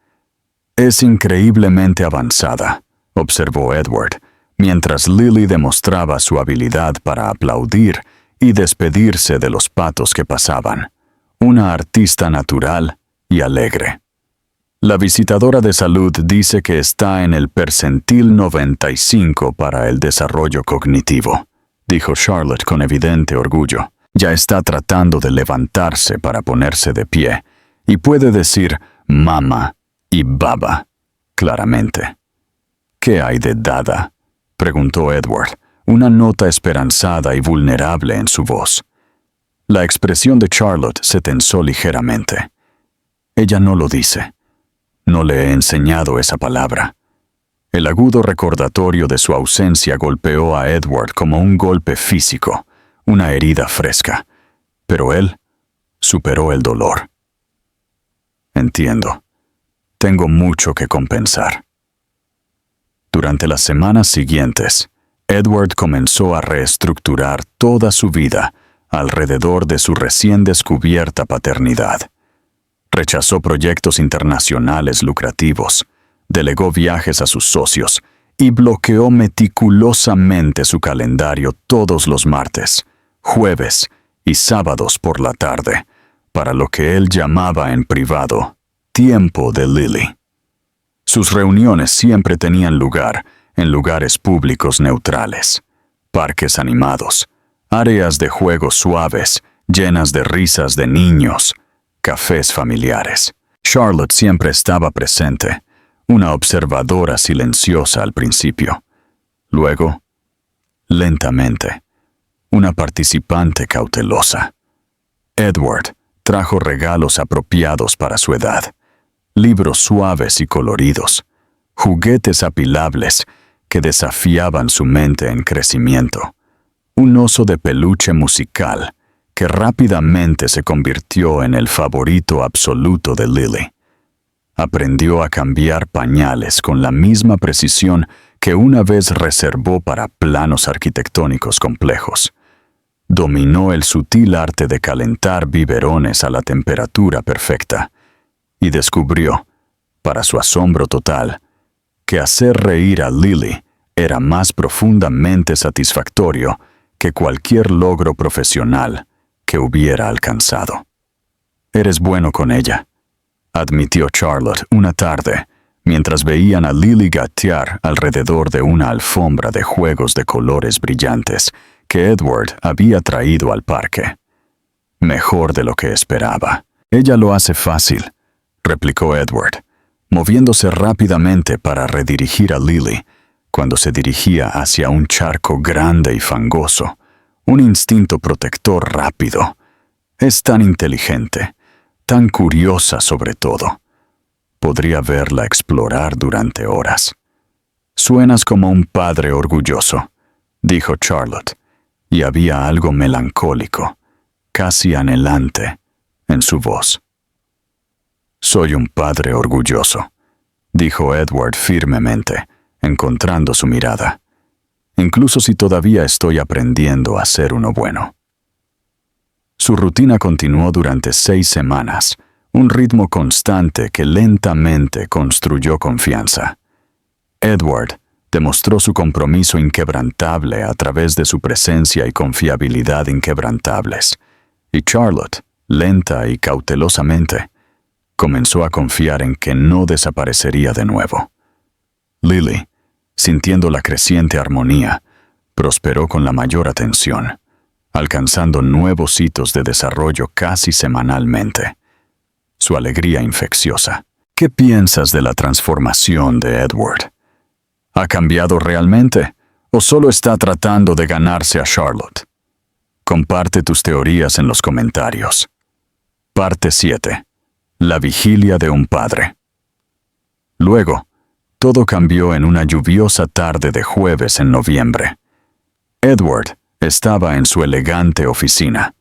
«Es increíblemente avanzada», observó Edward, mientras Lily demostraba su habilidad para aplaudir y despedirse de los patos que pasaban. Una artista natural y alegre. La visitadora de salud dice que está en el percentil 95 para el desarrollo cognitivo, dijo Charlotte con evidente orgullo. Ya está tratando de levantarse para ponerse de pie y puede decir mama y baba claramente. «¿Qué hay de Dada?», preguntó Edward, una nota esperanzada y vulnerable en su voz. La expresión de Charlotte se tensó ligeramente. Ella no lo dice. No le he enseñado esa palabra. El agudo recordatorio de su ausencia golpeó a Edward como un golpe físico, una herida fresca, pero él superó el dolor. «Entiendo. Tengo mucho que compensar». Durante las semanas siguientes, Edward comenzó a reestructurar toda su vida alrededor de su recién descubierta paternidad. Rechazó proyectos internacionales lucrativos, delegó viajes a sus socios y bloqueó meticulosamente su calendario todos los martes, jueves y sábados por la tarde, para lo que él llamaba en privado tiempo de Lily. Sus reuniones siempre tenían lugar en lugares públicos neutrales, parques animados, áreas de juegos suaves, llenas de risas de niños, cafés familiares. Charlotte siempre estaba presente, una observadora silenciosa al principio. Luego, lentamente, una participante cautelosa. Edward trajo regalos apropiados para su edad, libros suaves y coloridos, juguetes apilables que desafiaban su mente en crecimiento, un oso de peluche musical que rápidamente se convirtió en el favorito absoluto de Lily. Aprendió a cambiar pañales con la misma precisión que una vez reservó para planos arquitectónicos complejos. Dominó el sutil arte de calentar biberones a la temperatura perfecta y descubrió, para su asombro total, que hacer reír a Lily era más profundamente satisfactorio que cualquier logro profesional que hubiera alcanzado. «Eres bueno con ella», admitió Charlotte una tarde, mientras veían a Lily gatear alrededor de una alfombra de juegos de colores brillantes que Edward había traído al parque. «Mejor de lo que esperaba. Ella lo hace fácil», replicó Edward, moviéndose rápidamente para redirigir a Lily cuando se dirigía hacia un charco grande y fangoso, un instinto protector rápido. «Es tan inteligente, tan curiosa sobre todo. Podría verla explorar durante horas». «Suenas como un padre orgulloso», dijo Charlotte, y había algo melancólico, casi anhelante, en su voz. «Soy un padre orgulloso», dijo Edward firmemente, encontrando su mirada, «incluso si todavía estoy aprendiendo a ser uno bueno». Su rutina continuó durante 6 semanas, un ritmo constante que lentamente construyó confianza. Edward demostró su compromiso inquebrantable a través de su presencia y confiabilidad inquebrantables, y Charlotte, lenta y cautelosamente, comenzó a confiar en que no desaparecería de nuevo. Lily, sintiendo la creciente armonía, prosperó con la mayor atención, alcanzando nuevos hitos de desarrollo casi semanalmente. Su alegría infecciosa, ¿Qué piensas de la transformación de Edward? ¿Ha cambiado realmente o solo está tratando de ganarse a Charlotte? Comparte tus teorías en los comentarios. Parte 7. La vigilia de un padre. Luego, todo cambió en una lluviosa tarde de jueves en noviembre. Edward estaba en su elegante oficina,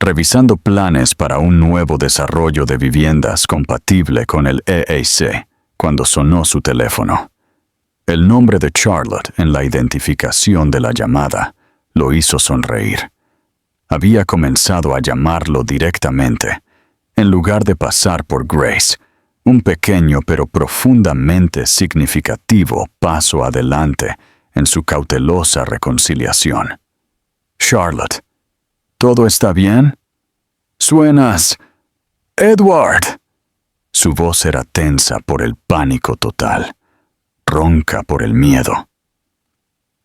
revisando planes para un nuevo desarrollo de viviendas compatible con el EAC, cuando sonó su teléfono. El nombre de Charlotte en la identificación de la llamada lo hizo sonreír. Había comenzado a llamarlo directamente, en lugar de pasar por Grace, un pequeño pero profundamente significativo paso adelante en su cautelosa reconciliación. Charlotte, ¿todo está bien? Suenas... ¡Edward! Su voz era tensa por el pánico total, ronca por el miedo.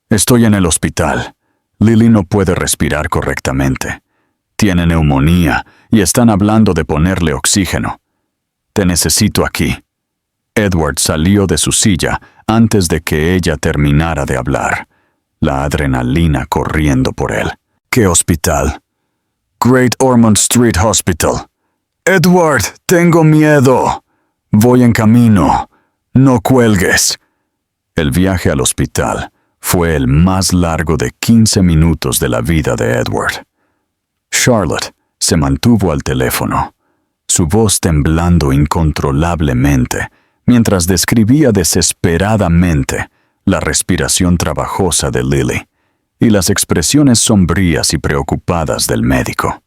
Estoy en el hospital. Lily no puede respirar correctamente. Tiene neumonía y están hablando de ponerle oxígeno. Te necesito aquí. Edward salió de su silla antes de que ella terminara de hablar, la adrenalina corriendo por él. ¿Qué hospital? Great Ormond Street Hospital. Edward, tengo miedo. Voy en camino. No cuelgues. El viaje al hospital fue el más largo de 15 minutos de la vida de Edward. Charlotte se mantuvo al teléfono, su voz temblando incontrolablemente, mientras describía desesperadamente la respiración trabajosa de Lily y las expresiones sombrías y preocupadas del médico.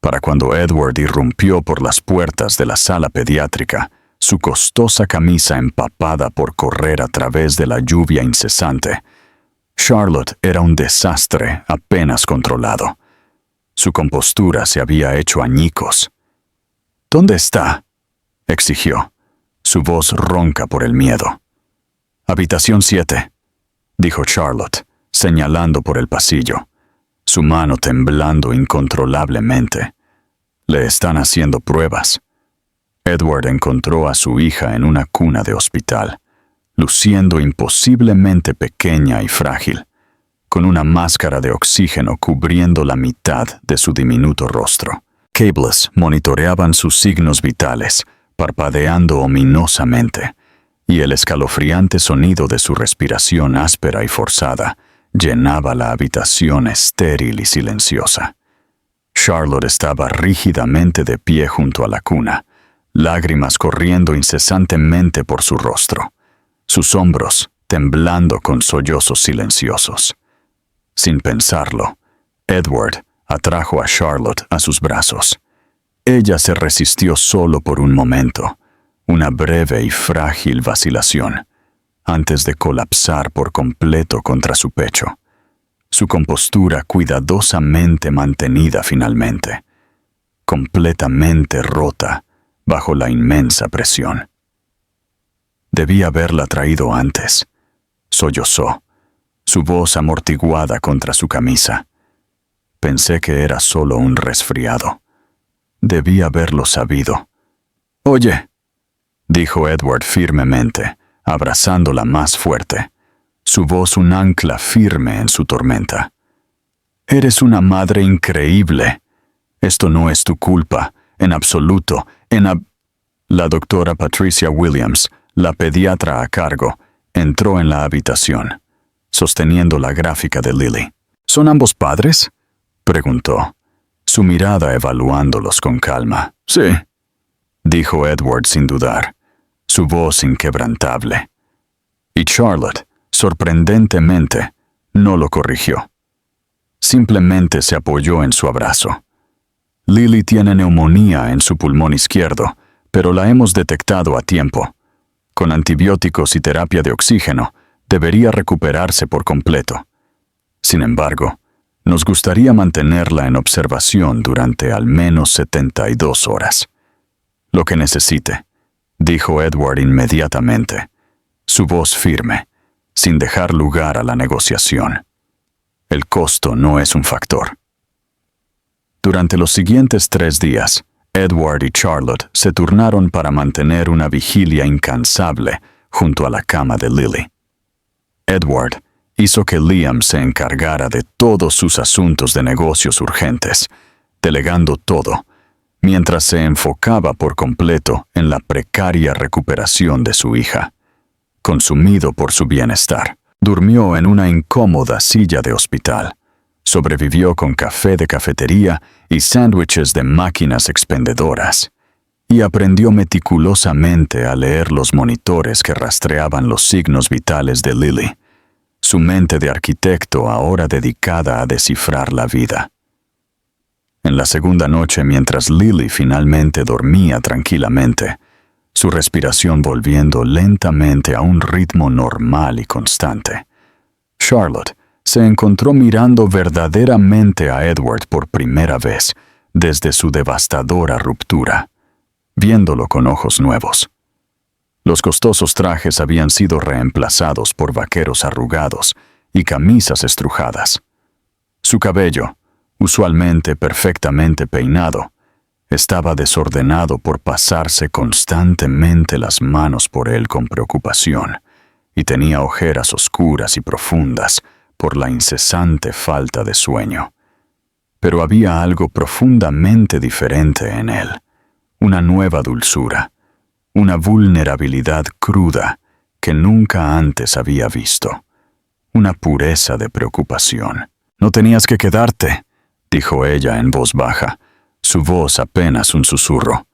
Para cuando Edward irrumpió por las puertas de la sala pediátrica, su costosa camisa empapada por correr a través de la lluvia incesante, Charlotte era un desastre apenas controlado. Su compostura se había hecho añicos. ¿Dónde está?, exigió, su voz ronca por el miedo. Habitación 7, dijo Charlotte, señalando por el pasillo, su mano temblando incontrolablemente. Le están haciendo pruebas. Edward encontró a su hija en una cuna de hospital, luciendo imposiblemente pequeña y frágil, con una máscara de oxígeno cubriendo la mitad de su diminuto rostro. Cables monitoreaban sus signos vitales, parpadeando ominosamente, y el escalofriante sonido de su respiración áspera y forzada llenaba la habitación estéril y silenciosa. Charlotte estaba rígidamente de pie junto a la cuna, lágrimas corriendo incesantemente por su rostro, sus hombros temblando con sollozos silenciosos. Sin pensarlo, Edward atrajo a Charlotte a sus brazos. Ella se resistió solo por un momento, una breve y frágil vacilación, antes de colapsar por completo contra su pecho, su compostura cuidadosamente mantenida finalmente, completamente rota bajo la inmensa presión. Debí haberla traído antes, sollozó, su voz amortiguada contra su camisa. Pensé que era solo un resfriado. Debí haberlo sabido. Oye, dijo Edward firmemente, abrazándola más fuerte, su voz un ancla firme en su tormenta. Eres una madre increíble. Esto no es tu culpa, en absoluto, La doctora Patricia Williams, la pediatra a cargo, entró en la habitación, sosteniendo la gráfica de Lily. ¿Son ambos padres?, preguntó, su mirada evaluándolos con calma. Sí, dijo Edward sin dudar, su voz inquebrantable. Y Charlotte, sorprendentemente, no lo corrigió. Simplemente se apoyó en su abrazo. Lily tiene neumonía en su pulmón izquierdo, pero la hemos detectado a tiempo. Con antibióticos y terapia de oxígeno, debería recuperarse por completo. Sin embargo, nos gustaría mantenerla en observación durante al menos 72 horas. Lo que necesite, dijo Edward inmediatamente, su voz firme, sin dejar lugar a la negociación. El costo no es un factor. Durante los siguientes 3 días, Edward y Charlotte se turnaron para mantener una vigilia incansable junto a la cama de Lily. Edward hizo que Liam se encargara de todos sus asuntos de negocios urgentes, delegando todo, mientras se enfocaba por completo en la precaria recuperación de su hija. Consumido por su bienestar, durmió en una incómoda silla de hospital. Sobrevivió con café de cafetería y sándwiches de máquinas expendedoras, y aprendió meticulosamente a leer los monitores que rastreaban los signos vitales de Lily, su mente de arquitecto ahora dedicada a descifrar la vida. En la segunda noche, mientras Lily finalmente dormía tranquilamente, su respiración volviendo lentamente a un ritmo normal y constante, Charlotte se encontró mirando verdaderamente a Edward por primera vez desde su devastadora ruptura, viéndolo con ojos nuevos. Los costosos trajes habían sido reemplazados por vaqueros arrugados y camisas estrujadas. Su cabello, usualmente perfectamente peinado, estaba desordenado por pasarse constantemente las manos por él con preocupación, y tenía ojeras oscuras y profundas por la incesante falta de sueño. Pero había algo profundamente diferente en él, una nueva dulzura, una vulnerabilidad cruda que nunca antes había visto, una pureza de preocupación. «No tenías que quedarte», dijo ella en voz baja, su voz apenas un susurro.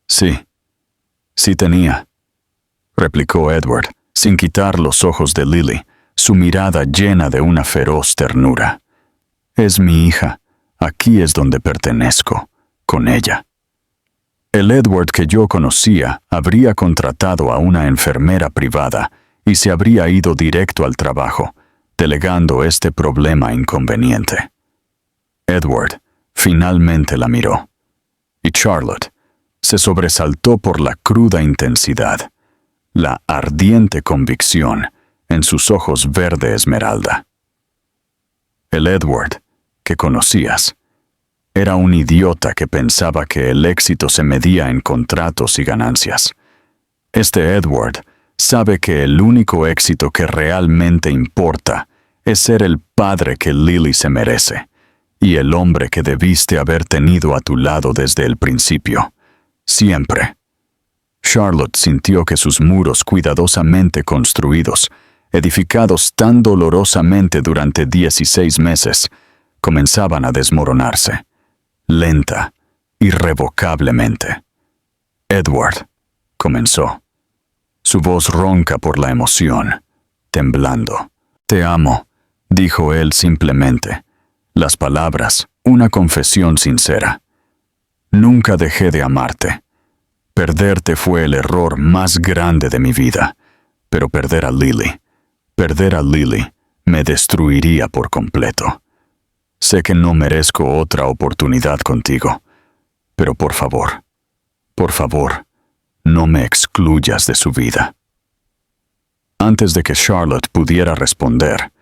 Sí tenía», replicó Edward, sin quitar los ojos de Lily, su mirada llena de una feroz ternura. «Es mi hija, aquí es donde pertenezco, con ella». El Edward que yo conocía habría contratado a una enfermera privada y se habría ido directo al trabajo, delegando este problema inconveniente. Edward finalmente la miró, y Charlotte se sobresaltó por la cruda intensidad, la ardiente convicción en sus ojos verde esmeralda. El Edward que conocías era un idiota que pensaba que el éxito se medía en contratos y ganancias. Este Edward sabe que el único éxito que realmente importa es ser el padre que Lily se merece, y el hombre que debiste haber tenido a tu lado desde el principio, siempre. Charlotte sintió que sus muros cuidadosamente construidos, edificados tan dolorosamente durante 16 meses, comenzaban a desmoronarse, lenta, irrevocablemente. «Edward», comenzó, su voz ronca por la emoción, temblando. «Te amo», dijo él simplemente, las palabras, una confesión sincera. «Nunca dejé de amarte. Perderte fue el error más grande de mi vida, pero perder a Lily, me destruiría por completo. Sé que no merezco otra oportunidad contigo, pero por favor, no me excluyas de su vida». Antes de que Charlotte pudiera responder,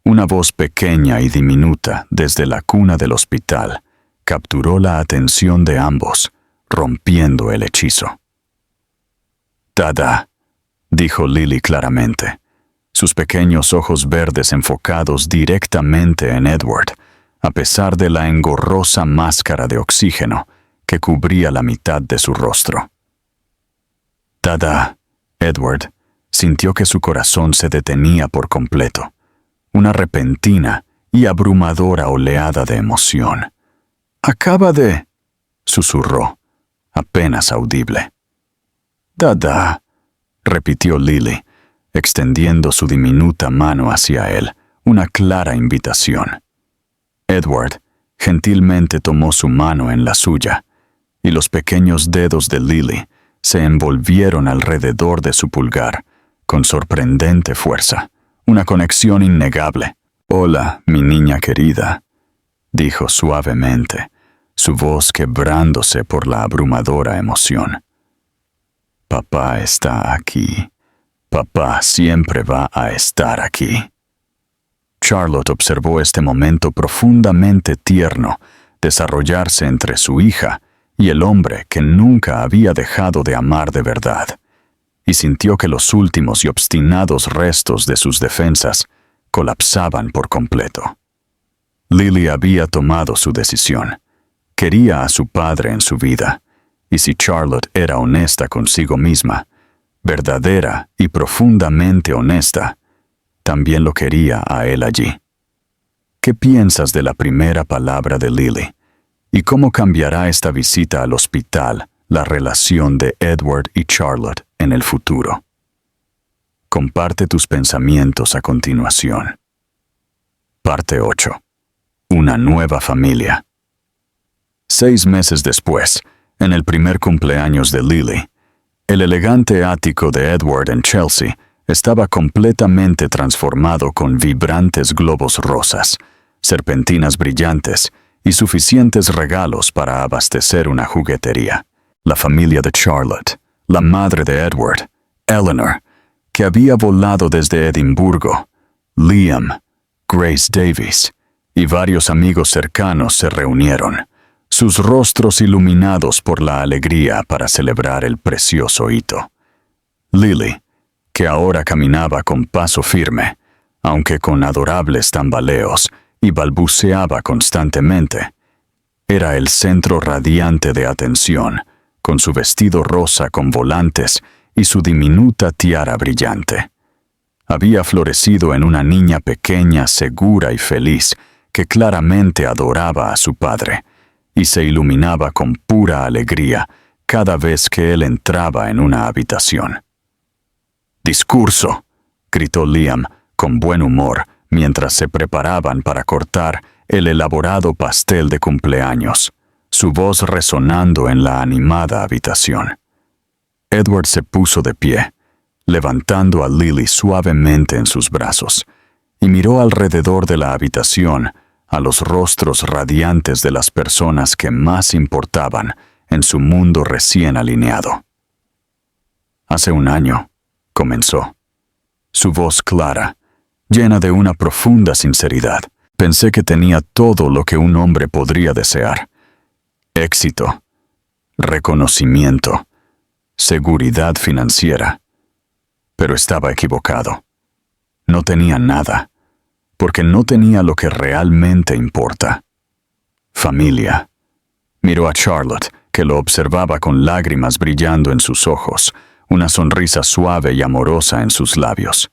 una voz pequeña y diminuta desde la cuna del hospital capturó la atención de ambos, rompiendo el hechizo. «Dada», dijo Lily claramente, sus pequeños ojos verdes enfocados directamente en Edward, a pesar de la engorrosa máscara de oxígeno que cubría la mitad de su rostro. «Dada», Edward sintió que su corazón se detenía por completo, una repentina y abrumadora oleada de emoción. «Acaba de», susurró, apenas audible. «Dada», repitió Lily, extendiendo su diminuta mano hacia él, una clara invitación. Edward gentilmente tomó su mano en la suya, y los pequeños dedos de Lily se envolvieron alrededor de su pulgar con sorprendente fuerza, una conexión innegable. «Hola, mi niña querida», dijo suavemente, su voz quebrándose por la abrumadora emoción. «Papá está aquí. Papá siempre va a estar aquí». Charlotte observó este momento profundamente tierno desarrollarse entre su hija y el hombre que nunca había dejado de amar de verdad, y sintió que los últimos y obstinados restos de sus defensas colapsaban por completo. Lily había tomado su decisión. Quería a su padre en su vida, y si Charlotte era honesta consigo misma, verdadera y profundamente honesta, también lo quería a él allí. ¿Qué piensas de la primera palabra de Lily? ¿Y cómo cambiará esta visita al hospital la relación de Edward y Charlotte en el futuro? Comparte tus pensamientos a continuación. Parte 8. Una nueva familia. 6 meses después, en el primer cumpleaños de Lily, el elegante ático de Edward en Chelsea estaba completamente transformado con vibrantes globos rosas, serpentinas brillantes y suficientes regalos para abastecer una juguetería. La familia de Charlotte, la madre de Edward, Eleanor, que había volado desde Edimburgo, Liam, Grace Davies y varios amigos cercanos se reunieron, sus rostros iluminados por la alegría para celebrar el precioso hito. Lily, que ahora caminaba con paso firme, aunque con adorables tambaleos, y balbuceaba constantemente, era el centro radiante de atención, con su vestido rosa con volantes y su diminuta tiara brillante. Había florecido en una niña pequeña, segura y feliz, que claramente adoraba a su padre, y se iluminaba con pura alegría cada vez que él entraba en una habitación. «¡Discurso!», gritó Liam con buen humor mientras se preparaban para cortar el elaborado pastel de cumpleaños, su voz resonando en la animada habitación. Edward se puso de pie, levantando a Lily suavemente en sus brazos, y miró alrededor de la habitación a los rostros radiantes de las personas que más importaban en su mundo recién alineado. «Hace un año», comenzó, su voz clara, llena de una profunda sinceridad. «Pensé que tenía todo lo que un hombre podría desear: éxito, reconocimiento, seguridad financiera. Pero estaba equivocado. No tenía nada, porque no tenía lo que realmente importa: familia». Miró a Charlotte, que lo observaba con lágrimas brillando en sus ojos, una sonrisa suave y amorosa en sus labios.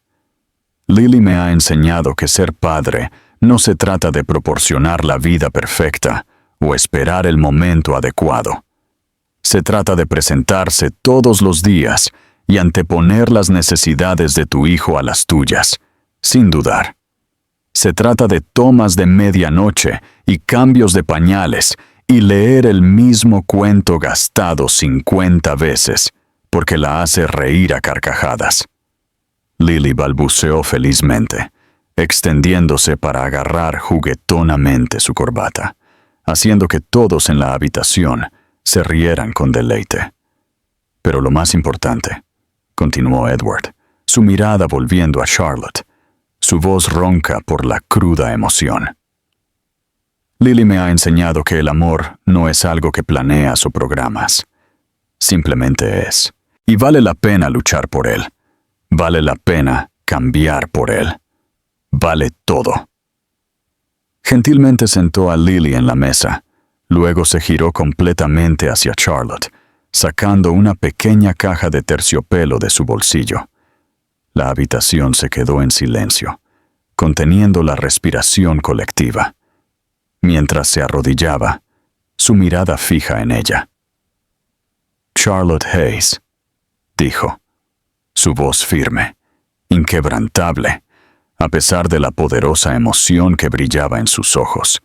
«Lily me ha enseñado que ser padre no se trata de proporcionar la vida perfecta o esperar el momento adecuado. Se trata de presentarse todos los días y anteponer las necesidades de tu hijo a las tuyas, sin dudar. Se trata de tomas de medianoche y cambios de pañales y leer el mismo cuento gastado 50 veces, porque la hace reír a carcajadas». Lily balbuceó felizmente, extendiéndose para agarrar juguetonamente su corbata, haciendo que todos en la habitación se rieran con deleite. «Pero lo más importante», continuó Edward, su mirada volviendo a Charlotte, su voz ronca por la cruda emoción. «Lily me ha enseñado que el amor no es algo que planeas o programas. Simplemente es. Y vale la pena luchar por él. Vale la pena cambiar por él. Vale todo». Gentilmente sentó a Lily en la mesa. Luego se giró completamente hacia Charlotte, sacando una pequeña caja de terciopelo de su bolsillo. La habitación se quedó en silencio, conteniendo la respiración colectiva, mientras se arrodillaba, su mirada fija en ella. «Charlotte Hayes», dijo, su voz firme, inquebrantable, a pesar de la poderosa emoción que brillaba en sus ojos.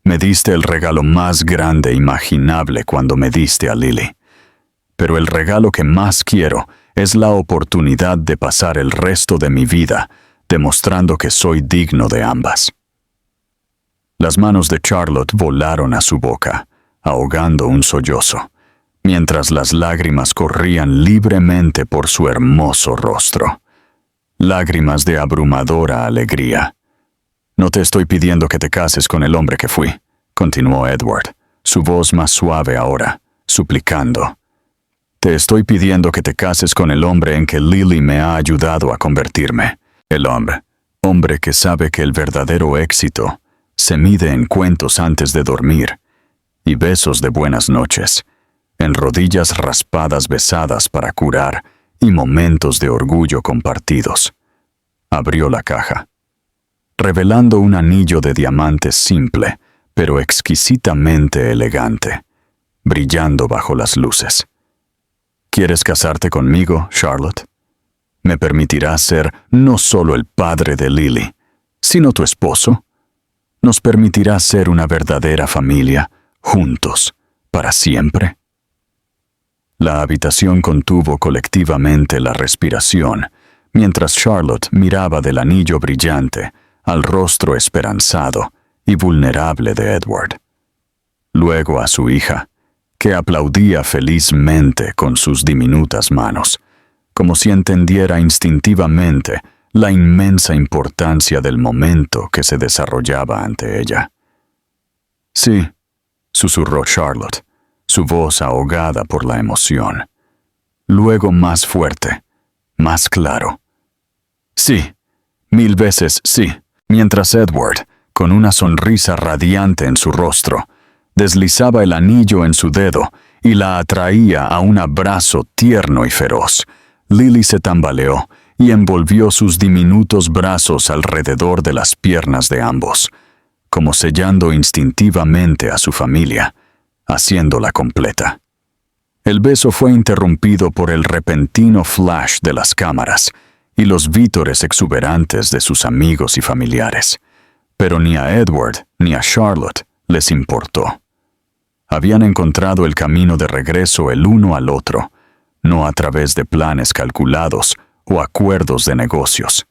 «Me diste el regalo más grande imaginable cuando me diste a Lily. Pero el regalo que más quiero es la oportunidad de pasar el resto de mi vida demostrando que soy digno de ambas». Las manos de Charlotte volaron a su boca, ahogando un sollozo, mientras las lágrimas corrían libremente por su hermoso rostro. Lágrimas de abrumadora alegría. «No te estoy pidiendo que te cases con el hombre que fui», continuó Edward, su voz más suave ahora, suplicando. Te estoy pidiendo que te cases con el hombre en que Lily me ha ayudado a convertirme. El hombre que sabe que el verdadero éxito se mide en cuentos antes de dormir y besos de buenas noches, en rodillas raspadas besadas para curar y momentos de orgullo compartidos. Abrió la caja, revelando un anillo de diamantes simple, pero exquisitamente elegante, brillando bajo las luces. ¿Quieres casarte conmigo, Charlotte? Me permitirás ser no solo el padre de Lily, sino tu esposo. Nos permitirás ser una verdadera familia, juntos, para siempre. La habitación contuvo colectivamente la respiración, mientras Charlotte miraba del anillo brillante al rostro esperanzado y vulnerable de Edward. Luego a su hija, que aplaudía felizmente con sus diminutas manos, como si entendiera instintivamente la inmensa importancia del momento que se desarrollaba ante ella. Sí, susurró Charlotte, su voz ahogada por la emoción. Luego más fuerte, más claro. Sí, 1000 veces sí, mientras Edward, con una sonrisa radiante en su rostro, deslizaba el anillo en su dedo y la atraía a un abrazo tierno y feroz. Lily se tambaleó y envolvió sus diminutos brazos alrededor de las piernas de ambos, como sellando instintivamente a su familia, haciéndola completa. El beso fue interrumpido por el repentino flash de las cámaras y los vítores exuberantes de sus amigos y familiares, pero ni a Edward ni a Charlotte les importó. Habían encontrado el camino de regreso el uno al otro, no a través de planes calculados o acuerdos de negocios,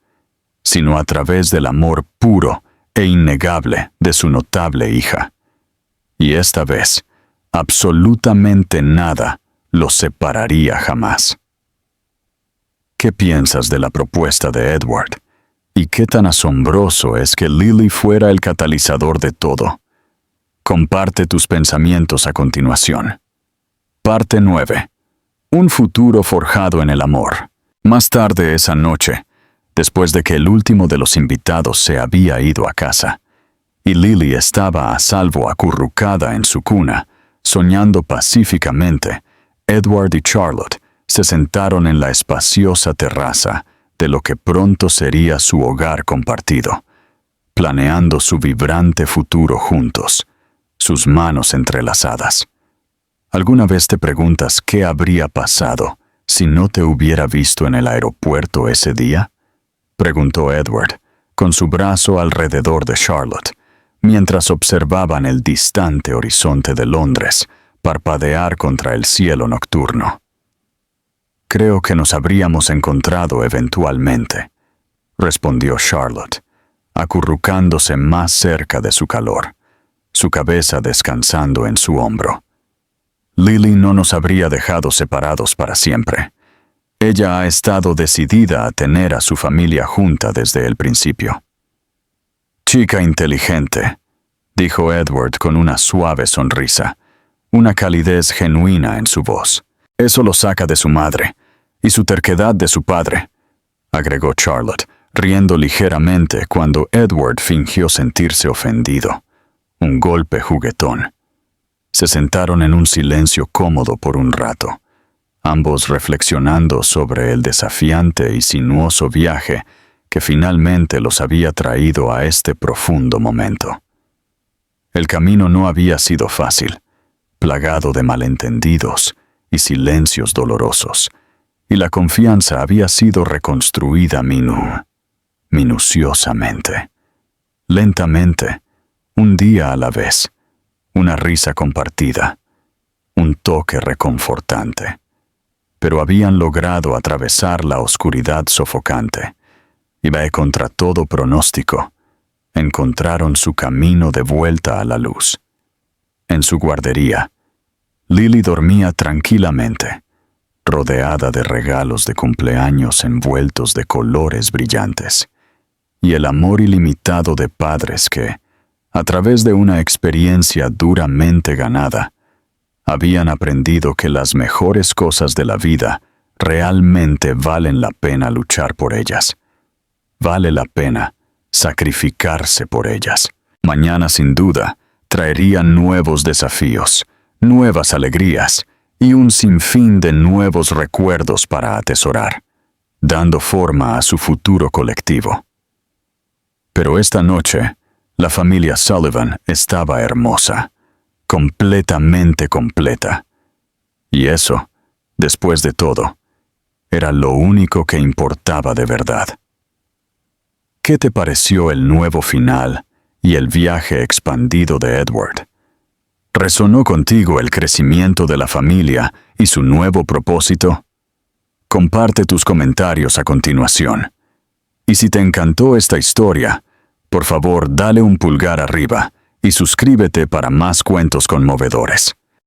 sino a través del amor puro e innegable de su notable hija. Y esta vez, absolutamente nada los separaría jamás. ¿Qué piensas de la propuesta de Edward? ¿Y qué tan asombroso es que Lily fuera el catalizador de todo? Comparte tus pensamientos a continuación. Parte 9. Un futuro forjado en el amor. Más tarde esa noche, después de que el último de los invitados se había ido a casa, y Lily estaba a salvo acurrucada en su cuna, soñando pacíficamente, Edward y Charlotte se sentaron en la espaciosa terraza de lo que pronto sería su hogar compartido, planeando su vibrante futuro juntos, sus manos entrelazadas. ¿Alguna vez te preguntas qué habría pasado si no te hubiera visto en el aeropuerto ese día? Preguntó Edward, con su brazo alrededor de Charlotte, mientras observaban el distante horizonte de Londres parpadear contra el cielo nocturno. Creo que nos habríamos encontrado eventualmente, respondió Charlotte, acurrucándose más cerca de su calor, su cabeza descansando en su hombro. Lily no nos habría dejado separados para siempre. Ella ha estado decidida a tener a su familia junta desde el principio. Chica inteligente, dijo Edward con una suave sonrisa, una calidez genuina en su voz. Eso lo saca de su madre, y su terquedad de su padre, agregó Charlotte, riendo ligeramente cuando Edward fingió sentirse ofendido. Un golpe juguetón. Se sentaron en un silencio cómodo por un rato, ambos reflexionando sobre el desafiante y sinuoso viaje que finalmente los había traído a este profundo momento. El camino no había sido fácil, plagado de malentendidos y silencios dolorosos, y la confianza había sido reconstruida minuciosamente, lentamente, un día a la vez, una risa compartida, un toque reconfortante. Pero habían logrado atravesar la oscuridad sofocante, y contra todo pronóstico, encontraron su camino de vuelta a la luz. En su guardería, Lily dormía tranquilamente, rodeada de regalos de cumpleaños envueltos de colores brillantes, y el amor ilimitado de padres que, a través de una experiencia duramente ganada, habían aprendido que las mejores cosas de la vida realmente valen la pena luchar por ellas. Vale la pena sacrificarse por ellas. Mañana, sin duda, traería nuevos desafíos, nuevas alegrías y un sinfín de nuevos recuerdos para atesorar, dando forma a su futuro colectivo. Pero esta noche, la familia Sullivan estaba hermosa, completamente completa. Y eso, después de todo, era lo único que importaba de verdad. ¿Qué te pareció el nuevo final y el viaje expandido de Edward? ¿Resonó contigo el crecimiento de la familia y su nuevo propósito? Comparte tus comentarios a continuación. Y si te encantó esta historia, por favor dale un pulgar arriba y suscríbete para más cuentos conmovedores.